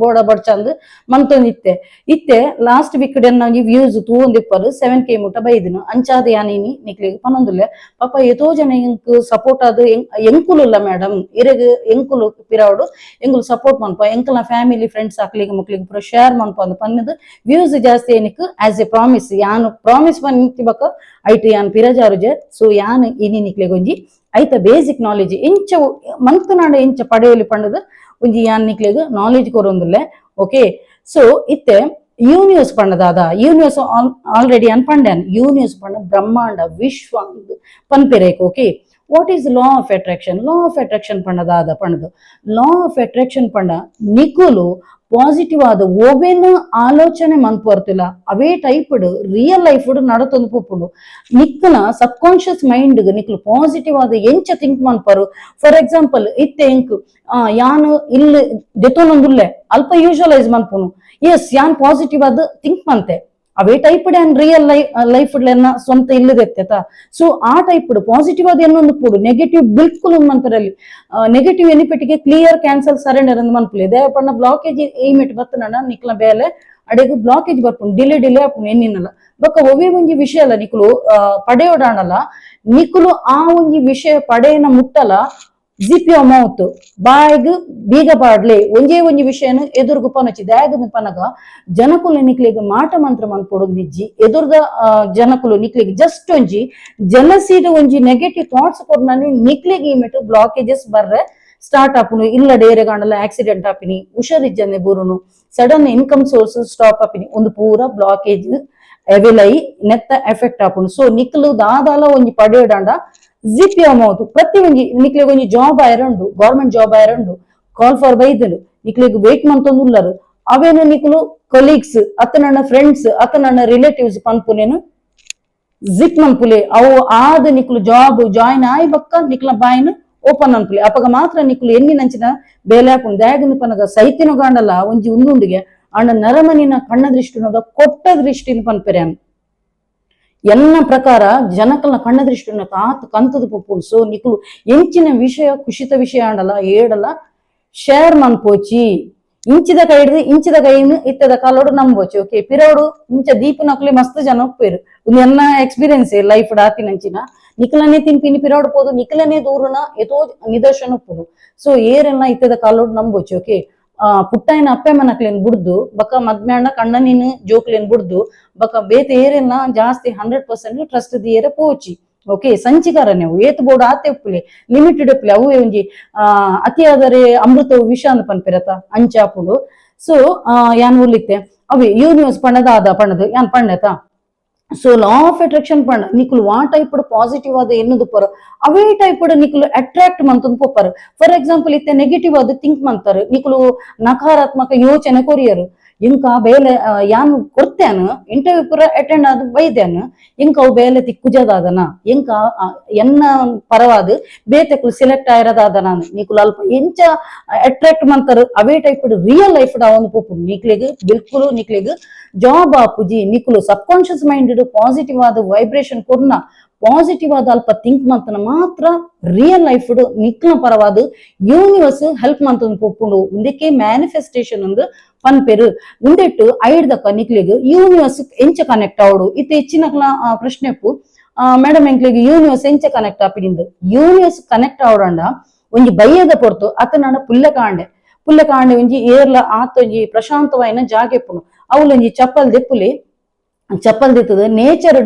ಬೋಡ ಬಡ್ಚಂದ್ ಮಂತೊಂದಿತ್ತೆ ಇತ್ತೆ ಲಾಸ್ಟ್ ವೀಕ್ ಡೆನ್ನ ವ್ಯೂಸ್ ತೂಂದಿಪ್ಪರು 7K ಮುಟ್ಟ ಬೈದಿನ ಅಂಚಾದ ಯಾನಿನಿ ನಿಕ್ಲಿಗೆ ಪನೊಂದುಲ್ಲೆ ಪಾಪ ಎತೋ ಜನ ಎಂಕ್ ಸಪೋರ್ಟ್ ಆದ್ ಎಂಕುಲುಲ್ಲ ಮೇಡಮ್ ಇರೆಗ್ ಎಂಕುಲು ಪಿರಾವಡು ಎಂಕುಲು ಸಪೋರ್ಟ್ ಮನ್ಪ ಎಂಕಲ್ನ ಫ್ಯಾಮಿಲಿ ಫ್ರೆಂಡ್ಸ್ ಆಕ್ಲಿಗೆ ಮುಕ್ಲಿಗೆ ಪೂರ ಶೇರ್ ಮನ್ಪಂದು ಪನ್ನದು ವ್ಯೂಸ್ ಜಾಸ್ತಿ ಏನಿಕ್ ಆಸ್ ಎ ಪ್ರಾಮಿಸ್ ಯಾನು ಪ್ರಾಮಿಸ್ ಪನ್ತಿ ಬಕ ಐಟ್ ಯಾನ್ ಪಿರಜಾರುಜೆ ಸೊ ಯಾನ್ ಇನಿ ನಿಕ್ಲಿಗೆ ಒಂಜಿ ಐತ ಬೇಸಿಕ್ ನಾಲೆಜ್ ಇಂಚ ಮಂತನಾಡ ಇಂಚ ಪಡೆಯಲಿ ಪಂಡದು ಒಂಜಿ ಯಾನ್ ನಿಕ್ಲಿಗೆ ನಾಲೆಜ್ ಕೊರೊಂದುಲ್ಲೆ ಓಕೆ ಸೊ ಇತ್ತೆ ಯೂನಿವರ್ಸ್ ಪಂಡದಾದ ಯೂನಿವರ್ಸ್ ಆಲ್ರೆಡಿ ಅನ್ ಪಂಡ್ಯಾನ್ ಯೂನಿವರ್ಸ್ ಪಂಡ ಬ್ರಹ್ಮಾಂಡ ವಿಶ್ವ ಪನ್ಪೆರೇಕ್ okay what is law of attraction ಪಂಡದಾದ ಪಂಡದು ಲಾ ಆಫ್ ಅಟ್ರಾಕ್ಷನ್ ಪಂಡ ನಿಕುಲು ಪಾಸಿಟಿವ್ ಆದ ಓವೇನು ಆಲೋಚನೆ ಮನ್ಪು ಬರ್ತಿಲ್ಲ ಅವೇ ಟೈಪ್ ರಿಯಲ್ ಲೈಫ್ ನಡತೊಂದು ಪೋಪುಂಡು ನಿಕ್ಕನ ಸಬ್ ಕಾನ್ಶಿಯಸ್ ಮೈಂಡ್ ನಿಕ್ಲು ಪಾಸಿಟಿವ್ ಆದ ಎಂಚ ಥಿಂಕ್ ಮನ್ಪರು. ಫಾರ್ ಎಕ್ಸಾಂಪಲ್ ಇತ್ತೆ ಎಂಕ್ ಯಾನು ಇಲ್ಲಿ ದೆತೊನೊಂದುಲ್ಲೆ ಅಲ್ಪ ಯೂಶುವಲೈಸ್ ಮನ್ಪುನು ಎಸ್ ಯಾನ್ ಪಾಸಿಟಿವ್ ಆದ ಥಿಂಕ್ ಮಂತೆ ಅವೇ ಟೈಪ್ ರಿಯಲ್ ಲೈಫ್ ಸ್ವಂತ ಇಲ್ಲದೆತ್ತ. ಸೊ ಆ ಟೈಪ್ ಪಾಸಿಟಿವ್ ಆದ ಏನೊಂದು ಪೂಡು ನೆಗೆಟಿವ್ ಬಿಲ್ಕುಲ್ ಮನ್ಪರಲ್ಲಿ ನೆಗೆಟಿವ್ ಎನಿಪೆಟ್ಟಿಗೆ ಕ್ಲಿಯರ್ ಕ್ಯಾನ್ಸಲ್ ಸರೆಂಡರ್ ಅಂದ್ ಮನ್ಪುಲಿ ದೇವಪಣ್ಣ ಬ್ಲಾಕೇಜ್ ಇಮಿಟ್ ಬತ್ತನಣ್ಣ ನಿಕ್ಲ ಬೇಲೆ ಅಡೆಗು ಬ್ಲಾಕೇಜ್ ಬರ್ಪುಂಡು ಡಿಲೇ ಆಪುಂಡು ಎನ್ನಿನಲ್ಲ ಬೊಕ್ಕ ಒವೇ ಒಂಜಿ ವಿಷಯ ಅಲ್ಲ ನಿಕ್ಲು ಪಡೆಯೋಡಾಣಲ್ಲ ನಿಕ್ಲು ಆ ಒಂಜಿ ವಿಷಯ ಪಡೆಯನ ಮುಟ್ಟಲ ಜಿಪ್ ಯೋರ್ ಮೌತ್ ಬಾಯ್ಗ್ ಬೀಗ ಪಾಡ್ಲೆ ಒಂಜೇ ಒಂಜಿ ವಿಷಯನು ಎದುರುಗು ಪನಚಿ ದಾಯಗ ಪನಗ ಜನಕುಲು ನಿಕ್ಲಿಗೆ ಮಾಟ ಮಂತ್ರ ಮನ್ಪೊಡು ನಿಜ್ಜಿ ಎದುರ್ದ ಜನಕುಲು ನಿಕ್ಲಿಗೆ ಜಸ್ಟ್ ಒಂಜಿ ಜಲಸೀದ ಒಂಜಿ ನೆಗೆಟಿವ್ ಥಾಟ್ಸ್ ಕೊಡ್ನನಿ ನಿಕ್ಲಿಗೆ ಇಮಿಟ್ ಬ್ಲಾಕೇಜಸ್ ಬರ್ರೆ ಸ್ಟಾರ್ಟ್ ಆಪುನು ಇಲ್ಲ ಡೇರೆ ಕಾಣಲ್ಲ ಆಕ್ಸಿಡೆಂಟ್ ಆಪಿನಿ ಹುಷಾರಿಜ್ಜನೆ ಬೂರುನು ಸಡನ್ ಇನ್ಕಮ್ ಸೋರ್ಸ್ ಸ್ಟಾಪ್ ಆಪಿನಿ ಒಂದು ಪೂರ ಬ್ಲಾಕೇಜ್ ಎವೆಲೈ ನೆತ್ತ ಎಫೆಕ್ಟ್ ಆಪುನು. ಸೊ ನಿಕ್ಲು ದಾದಾಲ ಒಂಜಿ ಪಡೆಯೋಡಾಂಡ ಜಿಪ್ ಯೋರ್ ಮೌತ್ ಪ್ರತಿ ಒಂಜಿ ನಿಕ್ಲೆಗ್ ಒಂಜಿ ಜಾಬ್ ಆಯರಂಡು ಗೌರ್ಮೆಂಟ್ ಜಾಬ್ ಆಯರಂಡು ಕಾಲ್ ಫಾರ್ ಬೈದನು ನಿಕ್ಲೆಗ್ ವೇಟ್ ಮಂತೊಂದುಲ್ಲರು ಅವೇನು ನಿಕ್ಲು ಕೊಲೀಗ್ಸ್ ಅತ್ತ ನನ್ನ ಫ್ರೆಂಡ್ಸ್ ಅತ್ತ ನನ್ನ ರಿಲೇಟಿವ್ಸ್ ಪನ್ಪುನೇನು ಜಿಪ್ ಮನ್ಪುಲೆ ಅವು ಆದ ನಿಕ್ಲು ಜಾಬ್ ಜಾಯಿನ್ ಆಯ್ ಬಕ್ಕ ನಿಕ್ಲ ಬಾಯಿನ ಓಪನ್ ಅನ್ಪುಲೆ ಅಪಗ ಮಾತ್ರ ನಿಕ್ಲು ಎನ್ನಿ ನಂಚಿನ ಬೇಲೆ ಹಾಕೊಂಡು ದಾಯಗನ ಪನಗ ಸೈತಿನ ಗಾಂಡಲ್ಲ ಒಂಜಿ ಉಂದುಂಡಿಗೆ ಅಣ್ಣ ನರಮನಿನ ಕಣ್ಣ ದೃಷ್ಟಿನದ ಕೊಟ್ಟ ದೃಷ್ಟಿನ ಪನ್ಪೆರೆ ಎನ್ನ ಪ್ರಕಾರ ಜನಕಲ್ನ ಕಣ್ಣ ದೃಷ್ಟಿನ ತಾತ್ ಕಂತದ ಪೊಪ್ಪುಡು. ಸೊ ನಿಕ್ಲು ಎಂಚಿನ ವಿಷಯ ಖುಷಿತ ವಿಷಯ ಆಂಡಲ್ಲ ಏಡಲ್ಲ ಶೇರ್ ಮನ್ಪೋಚಿ ಇಂಚಿದ ಕೈ ಹಿಡಿದು ಇಂಚಿದ ಕೈನು ಇತ್ತದ ಕಾಲೋಡು ನಂಬೋಚಿ ಓಕೆ ಪಿರೋಡು ಇಂಚ ದೀಪ ನಕ್ಲೆ ಮಸ್ತ್ ಜನ ಒಪ್ಪೇರು ಒಂದು ಎನ್ನ ಎಕ್ಸ್ಪೀರಿಯನ್ಸ್ ಲೈಫ್ ಆತಿನಂಚಿನ ನಿಕ್ಲನೇ ತಿನ್ಪಿನಿ ಪಿರೋಡು ಪೋದು ನಿಕ್ಲನೇ ದೂರನ ಎತೋ ನಿದರ್ಶನ ಒಪ್ಪುಡು. ಸೊ ಏರೆಲ್ಲ ಇತ್ತದ ಕಾಲೋಡು ನಂಬೋಚಿ ಓಕೆ ಪುಟ್ಟಾಯಿನ ಅಪ್ಪೆ ಮನಕ್ಲೇನ್ ಬಿಡ್ದು ಬಕ್ಕ ಮದ್ಮ್ಯಾಣ ಕಣ್ಣನಿನ ಜೋಕ್ಲೇನ್ ಬಿಡ್ದು ಬಕ್ಕ ಬೇತೆ ಏರೆಲ್ಲ ಜಾಸ್ತಿ 100% ಟ್ರಸ್ಟ್ ದಿಯರೆ ಪೋಚಿ ಓಕೆ ಸಂಚಿಕಾರ ನೀವು ಏತ್ ಬೋರ್ಡ್ ಆತೆ ಉಪ್ಪುಲೆ ಲಿಮಿಟೆಡ್ ಉಪ್ಪುಲೆ ಅವು ಒಂಜಿ ಅತಿಯಾದರೆ ಅಮೃತ ವಿಷ ಅಂತ ಪನ್ಪಿರತ ಅಂಚಾಪುಡು. ಸೊ ಯಾನ್ ಉರ್ಲಿತ್ತೆ ಅವೇ ಯೂನಿವರ್ಸ್ ಪಣದು ಯಾನ್ ಪಣ್ಣತ. ಸೊ ಲಾ ಆಫ್ ಅಟ್ರಾಕ್ಷನ್ ಪಂಡ ನಿಕ್ಲು ಆ ಟೈಪ್ ಪಾಸಿಟಿವ್ ಆದ ಎನ್ನುದು ಪರ ಅವೇ ಟೈಪ್ ನಿಕ್ಲು ಅಟ್ರಾಕ್ಟ್ ಮಂತಂದು ಪೋಪರ್. ಫಾರ್ ಎಕ್ಸಾಂಪಲ್ ಇತ್ತೆ ನೆಗೆಟಿವ್ ಆದ ಥಿಂಕ್ ಮಂತಾರು ನಿಕ್ಲು ನಕಾರಾತ್ಮಕ ಯೋಚನೆ ಕೊರಿಯರು ಇಂಕ ಬೇಲೆ ಯಾನ್ ಕೊಡ್ತೇನು ಇಂಟರ್ವ್ಯೂ ಪೂರ ಅಟೆಂಡ್ ಆದ ಬೈದೇನು ಇಂಕ ಅವು ಬೇಲೆ ತಿಕ್ಕುಜದಾದನ ಇಂಕ ಎನ್ನ ಪರವಾದ ಬೇತೆಕ್ಲು ಸೆಲೆಕ್ಟ್ ಆಯಿರೋದಾದನ ನಿಕ್ಲು ಅಲ್ಪ ಎಂಚ ಅಟ್ರಾಕ್ಟ್ ಮಂತಾರು ಅವೇ ಟೈಪ್ ರಿಯಲ್ ಲೈಫ್ ಒಂದು ಪೋಪು ನಿಕ್ಲಿಗೆ ಬಿಲ್ಕುಲ್ ನಿಕ್ಲಿಗೆ ಜಾಬ್ ಆಪುಜಿ ನಿಕ್ಲು ಸಬ್ ಕಾನ್ಶಿಯಸ್ ಮೈಂಡ್ ಪಾಸಿಟಿವ್ ಆದ ವೈಬ್ರೇಷನ್ ಕೊರ್ನ ಪಾಸಿಟಿವ್ ಆದ ಅಲ್ಪ ಥಿಂಕ್ ಮಂತನ ಮಾತ್ರ ರಿಯಲ್ ಲೈಫ್ ನಿಕ್ಲ ಪರವಾದ ಯೂನಿವರ್ಸ್ ಹೆಲ್ಪ್ ಮಂತಂದು ಪೋಪುಂಡು ಉಂದಕ್ಕೆ ಮ್ಯಾನಿಫೆಸ್ಟೇಷನ್ ಒಂದು ಪನ್ಪೆರು ಉಂದೆಟ್ಟು ಐಡ್ದಕ್ಕ ನಿಕ್ಲಿಗೆ ಯೂನಿವರ್ಸ್ ಎಂಚ ಕನೆಕ್ಟ್ ಆವಡು ಇತ್ತೆ ಹೆಚ್ಚಿನಕ್ಲ ಪ್ರಶ್ನೆಪ್ಪು ಮೇಡಮ್ ಎಂಕ್ಲಿಗೆ ಯೂನಿವರ್ಸ್ ಎಂಚ ಕನೆಕ್ಟ್ ಆಪಿನಿಂದು ಯೂನಿವರ್ಸ್ ಕನೆಕ್ಟ್ ಆವಡಂಡ ಒಂಜಿ ಬಯ್ಯದ ಪೊರ್ತು ಅತನಾಡ ಪುಲ್ಲ ಕಾಂಡೆ ಒಂಜಿ ಏರ್ಲ ಆತೊಂಜಿ ಪ್ರಶಾಂತವಾಯಿನ ಜಾಗೆಪ್ಪುನು ಅವಳೊಂಜಿ ಚಪ್ಪಲ್ ದಿತ್ತದ ನೇಚರ್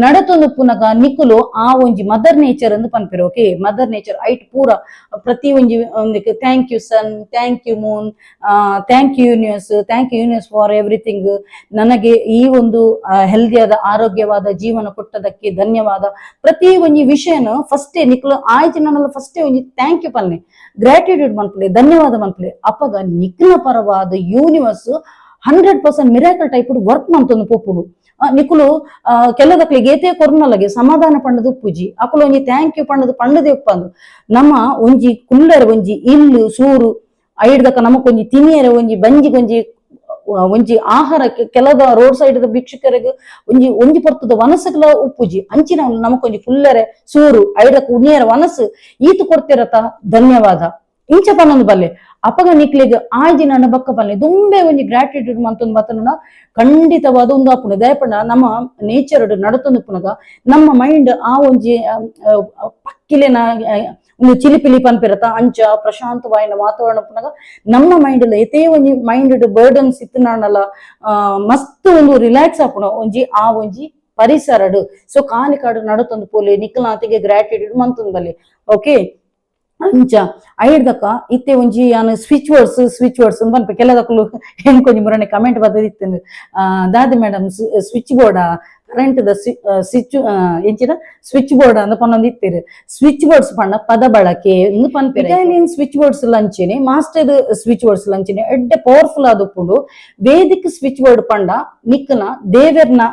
ನಡತೊಂದು ಪುನಗ ನಿಕುಲು ಆ ಒಂಜಿ ಮದರ್ ನೇಚರ್ ಅಂದ್ ಪನ್ಪೆರು ಓಕೆ ಮದರ್ ನೇಚರ್ ಐಟ್ ಪೂರ ಪ್ರತಿ ಒಂಜಿ thank you sun thank you moon thank you universe for everything ನನಗೆ ಈ ಒಂದು ಹೆಲ್ದಿಯಾದ ಆರೋಗ್ಯವಾದ ಜೀವನ ಕೊಟ್ಟದಕ್ಕೆ ಧನ್ಯವಾದ ಪ್ರತಿ ಒಂಜಿ ವಿಷಯನು ಫಸ್ಟೇ ನಿಕ್ಲು ಆಯ್ತು ನನ್ನಲ್ಲ ಫಸ್ಟೇ ಒಂಜಿ ಥ್ಯಾಂಕ್ ಯು ಪನ್ಲೆ ಗ್ರಾಟಿಟ್ಯೂಡ್ ಮನ್ಪುಲೆ ಧನ್ಯವಾದ ಮನ್ಪುಲೆ ಅಪ್ಪಗ ನಿಕ್ಲ ಪರವಾದ ಯೂನಿವರ್ಸ್ 100% ಮಿರಾಕಲ್ ಟೈಪ್ ವರ್ಕ್ ಮಂತೊಂದು ಪೋಪುಡು ನಿಕುಲು ಕೆಲದಕ್ಲಿಗೆ ಏತೆ ಕೊರ್ನಲಗೆ ಸಮಾಧಾನ ಪಂಡದು ಪೂಜಿ ಅಕುಲು ಒಂಜಿ ಥ್ಯಾಂಕ್ ಯು ಪಂಡದೆ ಉಪ್ಪಂದು ನಮ್ಮ ಒಂಜಿ ಕುಲ್ಲರ ಒಂಜಿ ಇಲ್ಲು ಸೂರು ಐಡ್ದಕ್ಕ ನಮಕೊಂಜಿ ತಿನಿಯರ ಒಂಜಿ ಒಂಜಿ ಆಹಾರ ಕೆಲದ ರೋಡ್ ಸೈಡ್ ಭಿಕ್ಷುಕರಿಗೆ ಒಂಜಿ ಪೊರ್ತದ ವನಸಗಳ ಉಪ್ಪುಜಿ ಅಂಚಿನ ನಮಕೊಂಜಿ ಕುಲ್ಲರೆ ಸೂರು ಐಡಕ್ಕ ಉಣಿಯರ ವನಸು ಈತು ಕೊಡ್ತಿರತ ಧನ್ಯವಾದ ಇಂಚ ಪನ್ನೊಂದು ಬಲ್ಲೆ ಅಪಗ ನಿಕ್ಲಿಗೆ ಆಯ್ದಿನ ಬಕ್ಕ ಬಲ್ಲೆ ದುಂಬೆ ಒಂಜಿ ಗ್ರಾಟಿಟ್ಯೂಡ್ ಮಂತೊಂದು ಬತ್ತನ ಖಂಡಿತವಾದ ಒಂದು ಅಪ್ಪುನ ದಯಪಂಡ ನಮ್ಮ ನೇಚರ್ ನಡತೊಂದು ಪುನಗ ನಮ್ಮ ಮೈಂಡ್ ಆ ಒಂಜಿ ಪಕ್ಕಿಲೆನ ಒಂದು ಚಿಲಿಪಿಲಿ ಪನ್ಪಿರತ ಅಂಚ ಪ್ರಶಾಂತವಾಯಿನ ವಾತಾವರಣ ಪುನಗ ನಮ್ಮ ಮೈಂಡ್ ಎತೇ ಒಂಜಿ ಮೈಂಡ್ ಬರ್ಡನ್ಸ್ ಇತ್ತನಲ್ಲ ಮಸ್ತ್ ಒಂದು ರಿಲ್ಯಾಕ್ಸ್ ಆಪುನ ಆ ಒಂಜಿ ಪರಿಸರಡು. ಸೊ ಕಾಲಿಕಾಡು ನಡತೊಂದು ಪೋಲೆ ನಿಕ್ಲಾತಿಗೆ ಗ್ರಾಟಿಟ್ಯೂಡ್ ಮಂತೊಂದು ಬಲ್ಲೆ ಓಕೆ ಅಂಚ ಐಡ್ದಕ್ಕ ಇತ್ತೆ ಒಂಜಿ ಯಾನು ಸ್ವಿಚ್ ವರ್ಡ್ಸ್ ಪನ್ಪೆ ಕೆಲದಕ್ಕಲು ಹೆಂಗ್ ಕೊಂಚ ಮುರನೆ ಕಮೆಂಟ್ ಬರ್ತದಿತ್ತೇನೆ ದಾದಿ ಮೇಡಮ್ ಸ್ವಿಚ್ ಬೋರ್ಡ್ ಕರೆಂಟ್ ದ ಸ್ವಿಚ್ ಎಂಚಿನ ಸ್ವಿಚ್ ಬೋರ್ಡ್ ಅಂತ ಪನ್ನೊಂದು ಇತ್ತೀರಿ ಸ್ವಿಚ್ ಬೋರ್ಡ್ಸ್ ಪಂಡ ಪದ ಬಳಕೆ ಇಂದು ಪನ್ಪೆ ಇಟಾಲಿಯನ್ ಸ್ವಿಚ್ ಬೋರ್ಡ್ಸ್ ಲಂಚಿನಿ ಮಾಸ್ಟರ್ ಸ್ವಿಚ್ ಬೋರ್ಡ್ಸ್ ಲಂಚಿನಿ ಎಡ್ಡೆ ಪವರ್ಫುಲ್ ಆದುಪ್ಪುಂಡು ವೇದಿಕ್ ಸ್ವಿಚ್ ಬೋರ್ಡ್ ಪಂಡ ನಿಕ್ನ ದೇವೆರ್ನ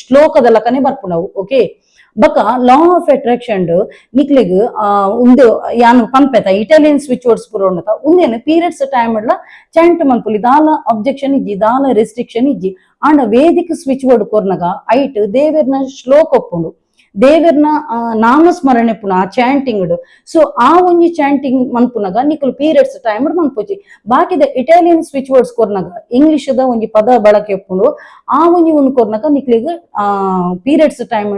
ಶ್ಲೋಕದ ಲಕನೆ ಬರ್ಪುಂಡವು ಓಕೆ ಬಕ ಲಾ ಆಫ್ ಅಟ್ರಾಕ್ಷನ್ ನಿಕ್ಲೆಗ್ ಉಂದು ಯಾನು ಪಂಪೆತ ಇಟಾಲಿಯನ್ ಸ್ವಿಚ್ ವರ್ಡ್ಸ್ ಪೂರ ಉಂಡತ ಉಂದೇನು ಪೀರಿಯಡ್ಸ್ ಟೈಮ್ ಚಾಂಟ್ ಮನ್ಪುಲಿ ದಾಲ ಅಬ್ಜೆಕ್ಷನ್ ಇಜ್ಜಿ ದಾಲ ರೆಸ್ಟ್ರಿಕ್ಷನ್ ಇಜ್ಜಿ ಆಂಡ ವೇದಿಕ್ ಸ್ವಿಚ್ ವರ್ಡ್ ಕೊರ್ನಗ ಐಟ್ ದೇವೆರ್ನ ಶ್ಲೋಕ ಒಪ್ಪುಂಡು ದೇವೆರ್ನ ನಾಮಸ್ಮರಣೆ ಪುನ ಆ ಚಾಂಟಿಂಗ್ ಸೊ ಆ ಒಂಜಿ ಚಾಂಟಿಂಗ್ ಮನ್ಪುನಗ ನಿಕುಲು ಪೀರಿಯಡ್ಸ್ ಟೈಮ್ ಮನ್ಪುಜಿ ಬಾಕಿದ ಇಟಾಲಿಯನ್ ಸ್ವಿಚ್ ವರ್ಡ್ಸ್ ಕೊರ್ನಗ ಇಂಗ್ಲಿಷ್ ದ ಒಂಜಿ ಪದ ಬಳಕೆ ಒಪ್ಪುಂಡು ಆ ಒಂಜಿ ಒಂದು ಕೊರ್ನಗ ನಿಕ್ಲಿಗ್ ಪೀರಿಯಡ್ಸ್ ಟೈಮ್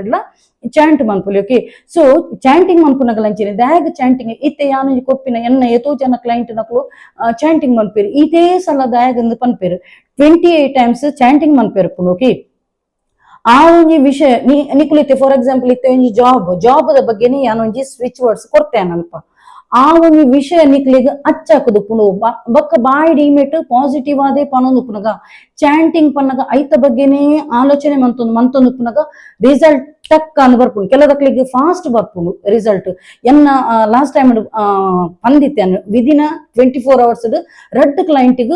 ಚಾಂಟ್ ಮನ್ಪುಲಿ ಓಕೆ ಸೊ ಚಾಂಟಿಂಗ್ ಮನ್ಪುನಗಲಂಚಿನ ದ್ಯಾಗ್ ಚಾಂಟಿಂಗ್ ಇತ್ತೆ ಯಾನು ಕೊಪ್ಪಿನ ಎನ್ನ ಎತೋ ಜನ ಕ್ಲೈಂಟ್ ನಕಲು ಚಾಂಟಿಂಗ್ ಮನ್ಪೇರು ಇದೇ ಸಲ ದ್ಯಾಗ್ ಎಂದು ಪನ್ಪೇರು 28 ಟೈಮ್ಸ್ ಚಾಂಟಿಂಗ್ ಮನ್ಪೇರು ಓಕೆ ಆ ಒಂಜಿ ವಿಷಯ ನಿಕುಲಿತ್ತೆ ಫಾರ್ ಎಕ್ಸಾಂಪಲ್ ಇತ್ತೆ ಒಂಜಿ ಜಾಬ್ ದ ಬಗ್ಗೆನೇ ಯಾನೊಂಜಿ ಸ್ವಿಚ್ ವರ್ಡ್ಸ್ ಕೊಡ್ತೇನಲ್ಪ ಆ ಒಂದು ವಿಷಯ ನಿಕ್ಲಿಗೆ ಅಚ್ಚಾಕದು ಪುಣು ಬಕ್ಕ ಬಾಯಿ ಡಿಮೇಟ್ ಪಾಸಿಟಿವ್ ಆದೇ ಪನೊಂದು ಪುನಗ ಚಾಂಟಿಂಗ್ ಪನ್ನಗ ಐತ ಬಗ್ಗೆನೇ ಆಲೋಚನೆ ಮಂತೊಂದು ಪುನಗ ರಿಸಲ್ಟ್ ಟಕ್ ಅಂದ್ ಬರ್ಪುಂಡು ಕೆಲದಕ್ಲಿಗೆ ಫಾಸ್ಟ್ ಬರ್ಪುಂಡು ರಿಸಲ್ಟ್ ಎನ್ನ ಲಾಸ್ಟ್ ಟೈಮ್ ಪಂದಿತ್ತೇನು ವಿದಿನ್ 24 hours ರೆಡ್ ಕ್ಲೈಂಟಿಗ್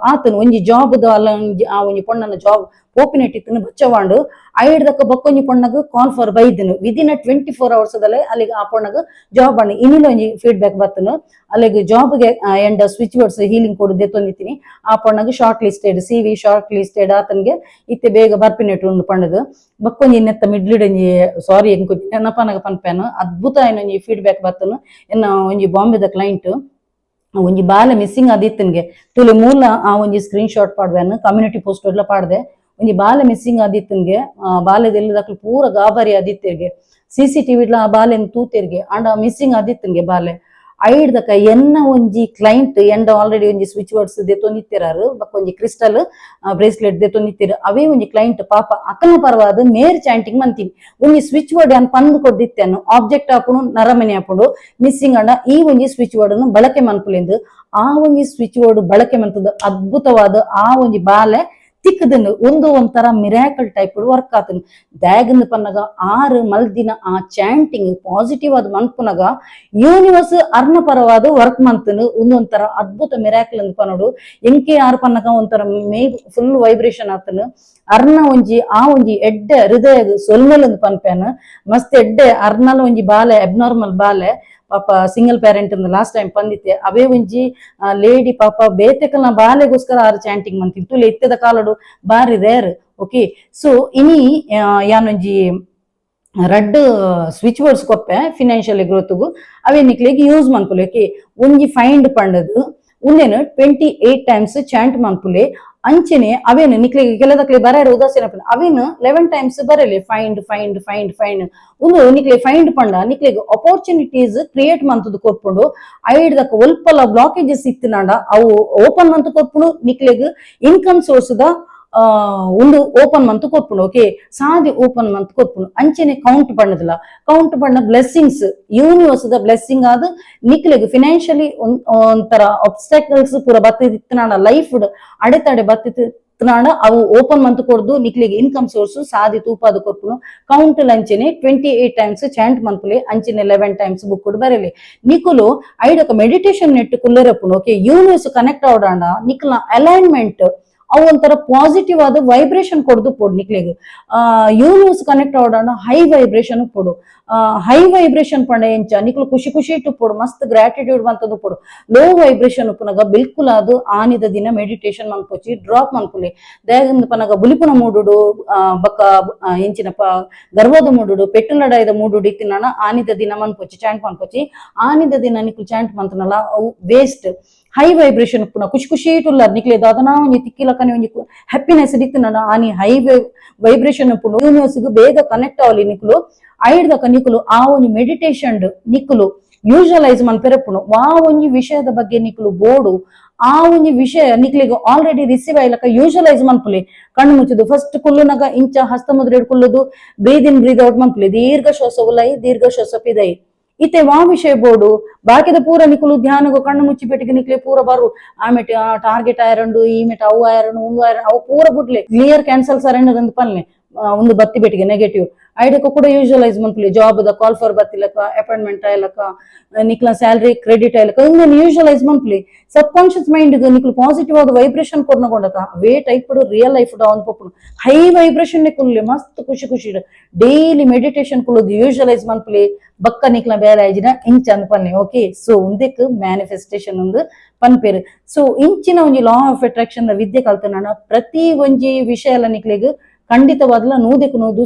ಆತನು ಒಂಜಿ ಜಾಬ್ ಅಲ್ಲ ಆ ಒಂಜಿ ಪೊಣ್ಣನ ಜಾಬ್ ಓಪಿನೆಟ್ಟಿತ್ತು ಬಚ್ಚವಾಂಡು ಐಡ್ದಕ್ಕ ಬಕ್ಕೊಂಜಿ ಪೊಣ್ಣಗ ಕಾಲ್ ಫಾರ್ ಬೈದನು ವಿದಿನ್ 24 hours ಅಲ್ಲಿಗೆ ಆ ಪೊಣ್ಣಗ ಜಾಬ್ ಅಣ್ಣ ಇನ್ನಿಲ್ಲ ಒಂಜಿ ಫೀಡ್ಬ್ಯಾಕ್ ಬರ್ತನು ಅಲ್ಲಿಗೆ ಜಾಬ್ಗೆ ಎಂಡ್ ಸ್ವಿಚ್ ವರ್ಡ್ಸ್ ಹೀಲಿಂಗ್ ಕೊಡು ದೆತ್ತೊಂದಿತ್ತೀನಿ ಆ ಪೊಣ್ಣಗ shortlisted CV shortlisted ಆತನ್ಗೆ ಇತ್ತೆ ಬೇಗ ಬರ್ಪಿನೆಟ್ಟು ಉಂಡು ಪಂಡದು ಬಕ್ಕೊಂಜಿ ನೆತ್ತ ಮಿಡ್ಲಿಡಂಜಿ ಸಾರಿ ಎಂಕೊಂಜಿ ನೆನಪನಗ ಪನ್ಪೇನು ಅದ್ಭುತ ಏನೊಂಜಿ ಫೀಡ್ಬ್ಯಾಕ್ ಬರ್ತನು ಎನ್ನ ಒಂಜಿ ಬಾಂಬೆದ ಕ್ಲೈಂಟ್ ಒಂಜಿ ಬಾಲೆ ಮಿಸ್ಸಿಂಗ್ ಆದಿತ್ತನ್ಗೆ ತುಳು ಮೂಲ ಆ ಒಂಜಿ ಸ್ಕ್ರೀನ್ ಶಾಟ್ ಪಾಡ್ಬೇನು ಕಮ್ಯುನಿಟಿ ಪೋಸ್ಟ್ ಎಲ್ಲ ಪಾಡ್ದೆ ಒಂಜಿ ಬಾಲೆ ಮಿಸ್ಸಿಂಗ್ ಆದಿತ್ತನ್ಗೆ ಬಾಲೆದೆಲ್ಲದಕ್ಲು ಪೂರ ಗಾಬರಿ ಆದಿತ್ತಿರ್ಗೆ CCTV ಆ ಬಾಲೆನ್ ತೂತಿರ್ಗೆ ಆಂಡ ಮಿಸ್ಸಿಂಗ್ ಆದಿತ್ತನ್ಗೆ ಬಾಲೆ ಐಡ್ದಕ ಎನ್ನ ಒಂಜಿ ಕ್ಲೈಂಟ್ ಎಂಡ ಆಲ್ರೆಡಿ ಒಂಜಿ ಸ್ವಿಚ್ ವರ್ಡ್ಸ್ ದೆತೊಂದಿತ್ತಿರಾರು ಬಕ್ಕ ಒಂಜಿ ಕ್ರಿಸ್ಟಲ್ ಬ್ರೇಸ್ಲೆಟ್ ದೆತೊಂದಿತ್ತಿರ ಅವೇ ಒಂಜಿ ಕ್ಲೈಂಟ್ ಪಾಪ ಅಕನ ಪರವಾದ ಮೇರ್ ಚಾಂಟಿಂಗ್ ಮಂತೀನಿ ಒಂಜಿ ಸ್ವಿಚ್ ವರ್ಡ್ ಅನ್ ಪಂದು ಕೊಡ್ದಿತ್ತೇನು ಆಬ್ಜೆಕ್ಟ್ ಆಪುನು ನರಮನೆ ಆಪುಂಡು ಮಿಸ್ಸಿಂಗ್ ಅಂಡ ಈ ಒಂಜಿ ಸ್ವಿಚ್ ವರ್ಡ್ ಅನ್ನು ಬಳಕೆ ಮನ್ಪುಲೆಂದು ಆ ಒಂಜಿ ಸ್ವಿಚ್ ವರ್ಡ್ ಬಳಕೆ ಮಂತದ ಅದ್ಭುತವಾದ ಆ ಒಂಜಿ ಬಾಲೆ ತಿಕ್ಕದನ್ನು ಒಂದು ಒಂಥರ ಮಿರಾಕಲ್ ಟೈಪ್ ವರ್ಕ್ ಆತನು ದ್ಯಾಗಂದು ಪನ್ನಗ 6 ಮಲ್ದಿನ ಆ ಚಾಂಟಿಂಗ್ ಪಾಸಿಟಿವ್ ಆದ ಮನ್ಪುನಗ ಯೂನಿವರ್ಸ್ ಅರ್ನ ಪರವಾದ ವರ್ಕ್ ಮಂತನು ಒಂದೊಂಥರ ಅದ್ಭುತ ಮಿರಾಕಲ್ ಅಂದ್ ಪನ್ನೋಡು ಎಂಕೆ ಯಾರು ಪನ್ನಗ ಒಂಥರ ಮೇ ಫುಲ್ ವೈಬ್ರೇಷನ್ ಆತನು ಅರ್ನ ಒಂಜಿ ಆ ಒಂಜಿ ಎಡ್ಡೆ ಹೃದಯ ಸೊಲ್ಮೆಲ್ ಅಂದ್ ಪನ್ಪೇನು ಮಸ್ತ್ ಎಡ್ಡೆ ಅರ್ನಲ ಒಂಜಿ ಬಾಲೆ ಅಬ್ನಾರ್ಮಲ್ ಬಾಲೆ ಪಾಪ ಸಿಂಗಲ್ ಪೇರೆಂಟ್ ಲಾಸ್ಟ್ ಟೈಮ್ ಪಂದಿತ್ತೆ ಅವೇ ಒಂಜಿ ಲೇಡಿ ಪಾಪ ಬೇತೆಕಲ್ನ ಬಾಲೆಗೋಸ್ಕರ ಆರು ಚಾಂಟಿಂಗ್ ಮಂತಿತ್ತು ತುಲೆ ಇತ್ತದ ಕಾಲಡು ಬಾರಿ ರೇರ್ ಓಕೆ ಸೊ ಇನಿ ಯಾನೊಂಜಿ red switch words Koppe financial ಗ್ರೋತ್ಗು ಅವೇ ನಿಕ್ಲಿಗೆ ಯೂಸ್ ಮನ್ಪುಲೆ ಓಕೆ ಒಂಜಿ ಫೈಂಡ್ ಪಂಡದು ಉಂದೇನು 28 ಟೈಮ್ಸ್ ಚಾಂಟ್ ಮನ್ಪುಲೆ ಅಂಚೆನೆ ಅವೇನು ನಿಕ್ಲಿಗೆ ಕೆಲದಕ್ಲೆ ಬರಾರ ಉದಾಸೀನ ಅವೇನು 11 ಟೈಮ್ಸ್ ಬರಲಿ ಫೈಂಡ್ ಫೈಂಡ್ ಫೈಂಡ್ ಫೈಂಡ್ ಒಂದು ನಿಕ್ಲೆ ಫೈಂಡ್ ಪಂಡ ನಿಕ್ಲಿಗೆ ಅಪರ್ಚುನಿಟೀಸ್ ಕ್ರಿಯೇಟ್ ಮಂತದ್ದು ಕೊರ್ಪುಂಡು ಐಡ್ದಕ್ಕ ಒಲ್ಪಲ ಬ್ಲಾಕೇಜಸ್ ಇತ್ತಿನಾಂಡ ಅವು ಓಪನ್ ಮಂತ್ ಕೊರ್ಪುಂಡು ನಿಕ್ಲಿಗೆ ಇನ್ಕಮ್ ಸೋರ್ಸ್ ದ ಒಂದು ಓಪನ್ ಮಂತ್ ಕೊರ್ಪುಂಡು ಓಕೆ ಸಾದಿ ಓಪನ್ ಮಂತ್ ಕೊರ್ಪುಂಡು ಅಂಚೆನೆ ಕೌಂಟ್ ಪಣ್ಣದಿಲ್ಲ ಕೌಂಟ್ ಪಣ್ಣ ಬ್ಲೆಸ್ಸಿಂಗ್ಸ್ ಯೂನಿವರ್ಸ್ ದ ಬ್ಲೆಸ್ಸಿಂಗ್ ಆದ ನಿಕ್ಲೆಗ್ ಫಿನಾನ್ಷಿಯಲಿ ಒಂಥರ ಆಬ್ಸ್ಟಾಕಲ್ಸ್ ಪೂರ ಬತ್ತಿತ್ತಿನಾಡ ಲೈಫ್ ಅಡೆತಡೆ ಬತ್ತಿತ್ತಿನಾಡ ಅವು ಓಪನ್ ಮಂತ್ ಕೊಡ್ದು ನಿಕ್ಲೆಗ್ ಇನ್ಕಮ್ ಸೋರ್ಸ್ ಸಾದಿ ತೂಪಾದ ಕೊರ್ಪುನು ಕೌಂಟ್ ಲಂಚೆನೆ 28 ಟೈಮ್ಸ್ ಚಾಂಟ್ ಮನ್ಪುಲೆ ಅಂಚೆನೆ 11 ಟೈಮ್ಸ್ ಬುಕ್ ಬರಲಿ ನಿಕುಲು ಐಡಕ ಮೆಡಿಟೇಷನ್ ನೆಟ್ ಕುಲ್ಲರಪ್ಪುನು ಓಕೆ ಯೂನಿವರ್ಸ್ ಕನೆಕ್ಟ್ ಅವಡಾಂಡ ನಿಕ್ಲ ಅಲೈನ್ಮೆಂಟ್ ಅವು ಒಂಥರ ಪಾಸಿಟಿವ್ ಆದ ವೈಬ್ರೇಷನ್ ಕೊಡ್ದು ಪೋಡು ನಿಕ್ಲೆಗ್ ಯೂನಿವರ್ಸ್ ಕನೆಕ್ಟ್ ಅವಡಾಂಡ ಹೈ ವೈಬ್ರೇಷನ್ ಪೋಡು ಹೈ ವೈಬ್ರೇಷನ್ ಪಂಡ ಎಂಚ ನಿಕ್ಲು ಖುಷಿ ಖುಷಿ ಇಟ್ಟು ಪೋಡು ಮಸ್ತ್ ಗ್ರಾಟಿಟ್ಯೂಡ್ ಬಂತದ್ದು ಪೋಡು ಲೋ ವೈಬ್ರೇಷನ್ ಪುನಗ ಬಿಲ್ಕುಲ್ ಅದು ಆನಿದ ದಿನ ಮೆಡಿಟೇಷನ್ ಮನ್ಪೋಚಿ ಡ್ರಾಪ್ ಮನ್ಪುಲೆ ದೇಹದಿಂದ ಪನಗ ಬುಲಿಪುನ ಮೂಡುಡು ಬಕ್ಕ ಎಂಚಿನ ಗರ್ವದ ಮೂಡುಡು ಪೆಟ್ಟುಲಡಾಯ್ದ ಮೂಡುಡು ಇತ್ತಿನ ಆನಿದ ದಿನ ಮನ್ಪೋಚಿ ಚಾಂಟ್ ಮನ್ಪೋಚಿ ಆನಿದ ದಿನ ನಿಕ್ಲು ಚಾಂಟ್ ಮಂತನಲ್ಲ ಅವು ವೇಸ್ಟ್ ಹೈ ವೈಬ್ರೇಷನ್ ಪುನ ಖುಷಿ ಖುಷಿ ಇಟ್ಟುಲ್ಲ ನಿಕ್ಲೆದ ಅದನ್ನ ಒಂಜಿ ತಿಕ್ಕಿಲಕನೆ ಒಂಜಿ ಹ್ಯಾಪಿನೆಸ್ ಇತ್ತಿನ ಆನಿ ಹೈ ವೈಬ್ರೇಷನ್ ಪುನು ಯೂನಿವರ್ಸ್ಗೂ ಬೇಗ ಕನೆಕ್ಟ್ ಅವಲಿ ನಿಕ್ಲು ಐಡ್ದಕ ನಿಕ್ಲು ಆ ಒಂಜಿ ಮೆಡಿಟೇಷನ್ ನಿಕ್ಲು ಯೂಶಲೈಸ್ ಮನ್ಪೆರಪುನು ಆ ಒಂಜಿ ವಿಷಯದ ಬಗ್ಗೆ ನಿಕ್ಲು ಬೋಡು ಆ ಒಂಜಿ ವಿಷಯ ನಿಕ್ಲಿಗೆ ಆಲ್ರೆಡಿ ರಿಸೀವ್ ಆಯ್ಲಕ ಯೂಶಲೈಸ್ ಮನ್ಪುಲೆ ಕಣ್ಣು ಮುಚ್ಚುದು ಫಸ್ಟ್ ಕುಲ್ಲುನಗ ಇಂಚ ಹಸ್ತ ಮುದ್ರೆ ಕುಲ್ಲುದು ಬ್ರೀದ್ ಇನ್ ಬ್ರೀದ್ ಔಟ್ ಮನ್ಪುಲೆ ದೀರ್ಘ ಶ್ವಾಸ ಉಲೈ ದೀರ್ಘ ಶ್ವಾಸ ಪಿದೈ ಇತ್ತೆ ವಾ ವಿಷಯ ಬೋಡು ಬಾಕಿದ ಪೂರ ನಿಕುಲು ಧ್ಯಾನಗು ಕಣ್ಣು ಮುಚ್ಚಿ ಪೆಟ್ಟಿಗೆ ನಿಕ್ಲೆ ಪೂರ ಬರು ಆಮೆಟ್ ಟಾರ್ಗೆಟ್ ಆಯರಂಡು ಈ ಮೆಟ್ ಅವು ಆಯರಂಡು ಒಂದು ಆಯರ ಅವು ಪೂರ ಬುಡ್ಲೆ ಕ್ಲಿಯರ್ ಕ್ಯಾನ್ಸಲ್ ಸರೆಂಡರ್ ಅಂತ ಪನ್ಲೆ ಒಂದು ಬತ್ತಿ ಬೆಟ್ಟಿಗೆ ನೆಗೆಟಿವ್ ಐಡಕ್ಕೆ ಕೂಡ ಯೂಶಲೈಸ್ ಮಂತ್ಲಿ ಜಾಬ್ ದ ಕಾಲ್ ಫಾರ್ ಬತ್ತಿಲಕ ಅಪಾಯಿಂಟ್ಮೆಂಟ್ ಆಯ್ಲಕ ನಿಕ್ಲ ಸ್ಯಾಲರಿ ಕ್ರೆಡಿಟ್ ಆಯ್ಲಕ ಇಂದು visualise monthly subconscious mind ನಿಕ್ಲು ಪಾಸಿಟಿವ್ ಆದ ವೈಬ್ರೇಷನ್ ಕೊರ್ನಗೊಂಡಕ ವೇ ಟೈಪ್ ರಿಯಲ್ ಲೈಫ್ ಡೌನ್ ಪಪ್ಪು ಹೈ ವೈಬ್ರೇಷನ್ ನಿಕ್ಕುಲ್ಲೆ ಮಸ್ತ್ ಖುಷಿ ಖುಷಿ ಡೈಲಿ ಮೆಡಿಟೇಷನ್ ಕುಲ್ಲುದು ಯೂಶಲೈಸ್ ಮಂತ್ಲಿ ಬಕ್ಕ ನಿಕ್ಲ ಬೇರೆ ಆಯ್ಜಿನ ಇಂಚ ಅಂದ್ ಪನ್ನೆ ಓಕೆ ಸೊ ಉಂದೆಕ್ ಮ್ಯಾನಿಫೆಸ್ಟೇಷನ್ ಒಂದು ಪನ್ಪೇರು ಸೊ ಇಂಚಿನ ಒಂಜಿ ಲಾ ಆಫ್ ಅಟ್ರಾಕ್ಷನ್ ವಿದ್ಯೆ ಕಲ್ತನ ಪ್ರತಿ ಒಂಜಿ ವಿಷಯ ಎಲ್ಲ ನಿಕ್ಲಿಗ್ ಖಂಡಿತವಾದ್ಲ ನೂದಕ್ಕೆ ನೂದು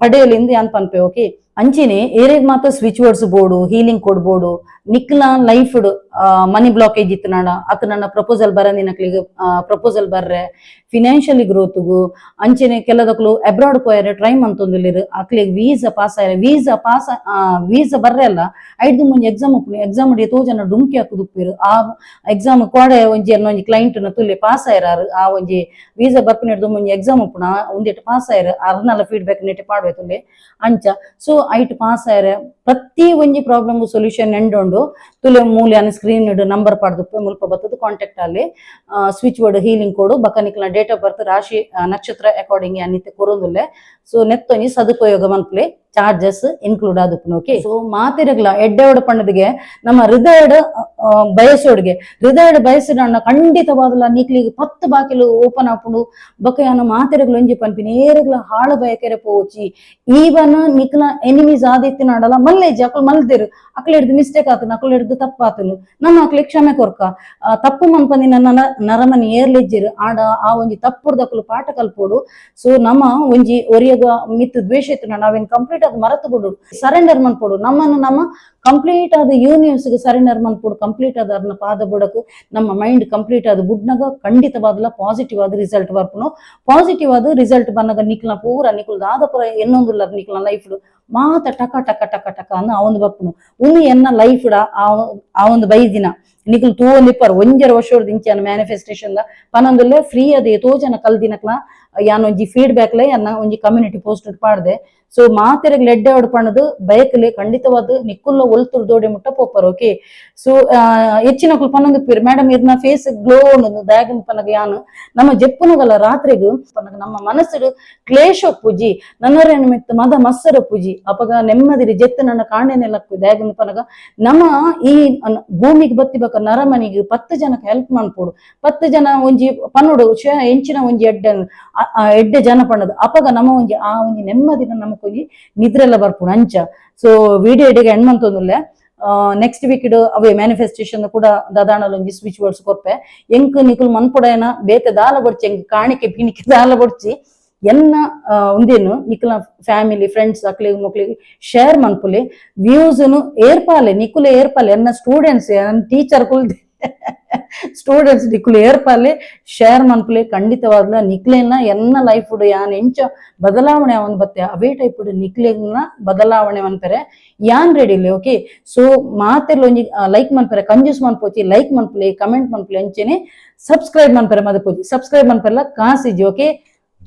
ಪಡೆಯಲಿಂದ ಯಾನ್ ಪನ್ಪೆ ಓಕೆ ಅಂಚಿನೆ ಏರೇಗ್ ಮಾತ್ರ ಸ್ವಿಚ್ ವರ್ಡ್ಸ್ ಬೋರ್ಡು ಹೀಲಿಂಗ್ ಕೊಡ್ಬೋಡು ನಿಕ್ಲ ಲೈಫ್ ಮನಿ ಬ್ಲಾಕೇಜ್ ಇತ್ತು ನಾಡ ಅತ್ ನನ್ನ ಪ್ರಪೋಸಲ್ ಬರಂದಿನಕ್ಲಿಗೆ ಪ್ರಪೋಸಲ್ ಬರ್ರೆ ಫಿನಾನ್ಷಿಯಲಿ ಗ್ರೋತ್ಗು ಅಂಚೆನೆ ಕೆಲದಕ್ಲು ಅಬ್ರಾಡ್ ಪೋಯರೆ ಟ್ರೈ ಮಂತೊಂದಿಲ್ಲಿರು ಅಕ್ಲಿಗೆ ವೀಸಾ ಪಾಸ್ ಆಯ್ರೆ ವೀಸಾ ಬರ್ರೆ ಅಲ್ಲ ಐದು ಮುಂಜಿ ಎಕ್ಸಾಮ್ ಉಪ್ಪು ಎಕ್ಸಾಮ್ ಡಿ ತೋಜನ ಡುಮ್ಕಿ ಹಾಕುದು ಉಪ್ಪಿರು ಆ ಎಕ್ಸಾಮ್ ಕೋಡೆ ಒಂಜಿ ಅನ್ನೊಂಜಿ ಕ್ಲೈಂಟ್ ನ ತುಲ್ಲೆ ಪಾಸ್ ಆಯ್ರಾರು ಆ ಒಂಜಿ ವೀಸಾ ಬರ್ಪಿನ ಹಿಡ್ದು ಮುಂಜಿ ಎಕ್ಸಾಮ್ ಉಪ್ಪುನ ಒಂದಿಟ್ಟು ಪಾಸ್ ಆಯ್ರೆ ಅರ್ನಲ್ಲ ಫೀಡ್ಬ್ಯಾಕ್ ನೆಟ್ಟಿ ಪಾಡ್ವೆ ತುಲ್ಲೆ ಅಂಚ ಸೊ ಐಟ್ ಪಾಸ್ ಆಯ್ರೆ ಪ್ರತಿ ಒಂಜಿ ಪ್ರಾಬ್ಲಮ್ ಸೊಲ್ಯೂಷನ್ ಎಂಡೊಂಡು ತುಲೆ ಮೂಲ್ಯನ ಸ್ಕ್ರೀನ್ ನಂಬರ್ ಪಡೆದು ಮುಲ್ಪ ಬರ್ತದೆ ಕಾಂಟ್ಯಾಕ್ಟ್ ಅಲ್ಲಿ ಸ್ವಿಚ್ ವರ್ಡ್ ಹೀಲಿಂಗ್ ಕೋಡು ಬಕನಿಕ್ಲ ಡೇಟ್ ಆಫ್ ಬರ್ತ್ ರಾಶಿ ನಕ್ಷತ್ರ ಅಕಾರ್ಡಿಂಗ್ ಅನಿತ್ಯ ಕೊರೊಂದುಲ್ಲೆ ಸೊ ನೆತ್ತೊಂಜಿ ಸದುಪಯೋಗ ಮನ್ಪುಲೆ ಚಾರ್ಜಸ್ ಇನ್ಕ್ಲೂಡ್ ಆದುಪ್ಪುನು ಓಕೆ ಸೊ ಮಾತಿರಗ್ಲ ಎಡ್ಡೆವಡ ಪಂಡದಿಗೆ ನಮ್ಮ ಹೃದಯಡ್ ಬಯಸಿಡ ಖಂಡಿತವಾದಲ್ಲ ನಿಕ್ಲಿಗೆ 10 ಬಾಕಿಲು ಓಪನ್ ಆಪುಂಡು ಬೊಕ ಮಾತಿರಗ್ಲು ಒಂಜಿ ಪನ್ಪಿನ ಏರೆಗ್ಲ ಹಾಳು ಬಯಕೆರೆ ಪೋಚಿ ಈವನ್ ನಿಕ್ಲ ಎನಿಮೀಸ್ ಆದಿತ್ತಿನಾಡಲ್ಲ ಮಲ್ಲೇಜಿ ಅಕ್ಲು ಮಲ್ದಿರು ಅಕ್ಲು ಹಿಡ್ದು ಮಿಸ್ಟೇಕ್ ಆತನು ಅಕ್ಲು ಹಿಡ್ದು ತಪ್ಪಾತನು ನನ್ನ ಅಕ್ಲಿಗೆ ಕ್ಷಮೆ ಕೊರ್ಕ ತಪ್ಪು ಮನ್ಪಂದಿ ನನ್ನ ನರಮನಿ ಏರ್ಲೆಜ್ಜಿರು ಆಡ ಆ ಒಂಜಿ ತಪ್ಪುಡ್ದಕ್ಲು ಪಾಠ ಕಲ್ಪೋಡು ಸೊ ನಮ್ಮ ಒಂಜಿ ಒರಿಯಗ ಮಿತ್ ದ್ವೇಷ ಇತ್ತು ನಾವೇನ್ ಕಂಪ್ಲೀಟ್ ಆದ ಮರತು ಬಿಡು ಸರೆಂಡರ್ ಮನ್ಪೋಡು ನಮ್ಮ ಕಂಪ್ಲೀಟ್ ಆದ ಯೂನಿವರ್ಸ್ ಗೆ ಸರೆಂಡರ್ ಮನ್ಪೋಡು ಕಂಪ್ಲೀಟ್ ಆದ ಅದನ್ನ ಪಾದ ಬುಡಕು ನಮ್ಮ ಮೈಂಡ್ ಕಂಪ್ಲೀಟ್ ಆದ ಬುಡ್ನಾಗ ಖಂಡಿತವಾದಲ್ಲ ಪಾಸಿಟಿವ್ ಆದ ರಿಸಲ್ಟ್ ಬರ್ಪುನು ಪಾಸಿಟಿವ್ ಆದ ರಿಸಲ್ಟ್ ಬಂದಾಗ ನಿಕ್ಲ ಪೂರ ನಿಕ್ಲದ ಆದ ಪೂರ ಎನ್ನೊಂದುಲ್ಲ ನಿಕ್ಲ ಲೈಫ್ ಮಾತ ಟಕ ಟಕ ಟಕ ಟಕ ಅನ್ನ ಅವನು ಬರ್ಪುನು ಉನಿ ಎನ್ನ ಲೈಫ್ ಆ ಒಂದು ಬೈದಿನ ನಿಕ್ಲು ತೂವೊಂದಿಪ್ಪರು ಒಂಜರ ವರ್ಷದ ಇಂಚನ ಮ್ಯಾನಿಫೆಸ್ಟೇಷನ್ ಪನೊಂದುಲ್ಲೆ ಫ್ರೀ ಅದ ಎತೋ ಜನ ಕಲ್ದಿನಕ್ಲ ಯಾನ್ ಒಂಜಿ ಫೀಡ್ಬ್ಯಾಕ್ ಲೈ ಅನ್ನ ಒಂಜಿ ಕಮ್ಯುನಿಟಿ ಪೋಸ್ಟ್ ಪಾಡ್ದೆ ಸೊ ಮಾತೆರೆಗ್ ಲೆಡ್ಡೆ ಹೊಡ್ಪಣದು ಬಯಕಲೆ ಖಂಡಿತವಾದ ನಿಕ್ಕುಲ್ಲ ಒಲ್ತುರ್ ದೋಡೆ ಮುಟ್ಟ ಪೋಪರ್ ಓಕೆ ಸೊ ಹೆಚ್ಚಿನಕ್ಲು ಪನ್ನೊಂದು ಪಿರ್ ಮೇಡಮ್ ಇರ್ನ ಫೇಸ್ ಗ್ಲೋ ದಾಗಿನ ಪನಗ ಯಾನು ನಮ್ಮ ಜೆಪ್ಪುನಗಲ ರಾತ್ರಿಗು ಪನಗ ನಮ್ಮ ಮನಸ್ಸು ಕ್ಲೇಶ ಪೂಜಿ ನನ್ನರೇನು ಮಿತ್ತು ಮದ ಮಸ್ಸರ ಪೂಜಿ ಅಪಗ ನೆಮ್ಮದಿರಿ ಜೆತ್ತು ನನ್ನ ಕಾಣೆನೆಲ್ಲಕ್ಕು ದಾಗಿನ ಪನಗ ನಮ್ಮ ಈ ಭೂಮಿಗೆ ಬತ್ತಿಬೇಕ ನರಮನಿಗೆ 10 ಜನಕ್ಕೆ ಹೆಲ್ಪ್ ಮಾಡ್ಕೊಡು 10 ಜನ ಒಂಜಿ ಪನ್ನುಡು ಎಂಚಿನ ಒಂಜಿ ಎಡ್ಡೆ ಜನ ಪಣ್ಣದು ಅಪಗ ನಮ್ಮ ಒಂಜಿ ಆ ಒಂಜಿ ನೆಮ್ಮದಿನ ನಮಕೊಂಜಿ ನಿದ್ರೆಲ್ಲ ಬರ್ಪುಡು ಅಂಚ ಸೊ ವಿಡಿಯೋ ಎಡೆಗೆ ಹೆಣ್ಮಂತೊಂದುಲ್ಲೆ ನೆಕ್ಸ್ಟ್ ವೀಕ್ ಅವೇ ಮ್ಯಾನಿಫೆಸ್ಟೇಷನ್ ಕೂಡ ದಾದಾಣಲ್ ಒಂಜಿ ಸ್ವಿಚ್ ವರ್ಡ್ಸ್ ಕೊರ್ಪೆ ಎಂಕ್ ನಿಕುಲ್ ಮನ್ಪುಡೇನ ಬೇತೆ ದಾಲ ಬೊಡ್ಚಿ ಎಂಕ್ ಕಾಣಿಕೆ ಪಿಣಿಕೆ ದಾಲ ಬೊಡ್ಚಿ ಎನ್ನ ಉಂದೇನು ನಿಕುಲ ಫ್ಯಾಮಿಲಿ ಫ್ರೆಂಡ್ಸ್ ಅಕ್ಲಿಗೆ ಮಕ್ಳಿಗೆ ಶೇರ್ ಮನ್ಪುಲೆ ವ್ಯೂಸ್ ಏರ್ಪಾಲೆ ನಿಕುಲೆ ಏರ್ಪಾಲೆ ಎನ್ನ ಸ್ಟೂಡೆಂಟ್ಸ್ ಟೀಚರ್ ಕುಲ್ದೆ ಸ್ಟೂಡೆಂಟ್ಸ್ ನಿಕುಲು ಏರ್ಪಾಲೆ ಶೇರ್ ಮನ್ಪುಲೆ ಖಂಡಿತವಾಗ್ಲ ನಿಕ್ಲೆನ ಎನ್ನ ಲೈಫ್ ಯಾನ್ ಎಂಚ ಬದಲಾವಣೆ ಅವನ್ ಬತ್ತೆ ಅವೇ ಟೈಪ್ ನಿಕ್ಲೆನ ಬದಲಾವಣೆ ಮನ್ಪೆರೆ ಯಾನ್ ರೆಡಿಲೆ ಓಕೆ ಸೊ ಮಾತೆರ್ಲ ಒಂಜಿ ಲೈಕ್ ಮನ್ಪೆರೆ ಕಂಜೂಸ್ ಮನ್ಪೋಚಿ ಲೈಕ್ ಮನ್ಪುಲೆ ಕಮೆಂಟ್ ಮನ್ಪುಲೆ ಅಂಚೆನೆ ಸಬ್ಸ್ಕ್ರೈಬ್ ಮನ್ಪೆರೆ ಮದಪೋಚಿ ಸಬ್ಸ್ಕ್ರೈಬ್ ಮನ್ಪೆರ್ಲ ಕಾಸಿಜಿ ಓಕೆ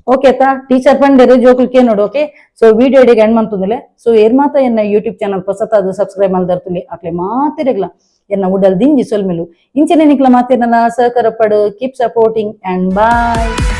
ಓಕೆ ಅತ್ತ ಟೀಚರ್ ಪಂಡರೆ ಜೋಕುಲ್ಕೆ ನೋಡು ಓಕೆ ಸೊ ವಿಡಿಯೋ ಎಡೆಗೆ ಎಂಡ್ ಮಂತುಂದಿಲೆ ಸೊ ಏರ್ ಮಾತ ಎನ್ನ ಯೂಟ್ಯೂಬ್ ಚಾನಲ್ ಹೊಸತಾದ ಸಬ್ಸ್ಕ್ರೈಬ್ ಮಲ್ದರ್ತುಲಿ ಅಕ್ಲೆ ಮಾತಿರಗ್ಲ ಎನ್ನ ಉಡಲ್ ದಿಂಜಿ ಸೊಲ್ಮೆಲು ಇಂಚನೆ ನಿಕ್ಲ ಮಾತಿರನಲ್ಲ ಸಹಕಾರ ಪಡು ಕೀಪ್ ಸಪೋರ್ಟಿಂಗ್ ಅಂಡ್ ಬಾಯ್.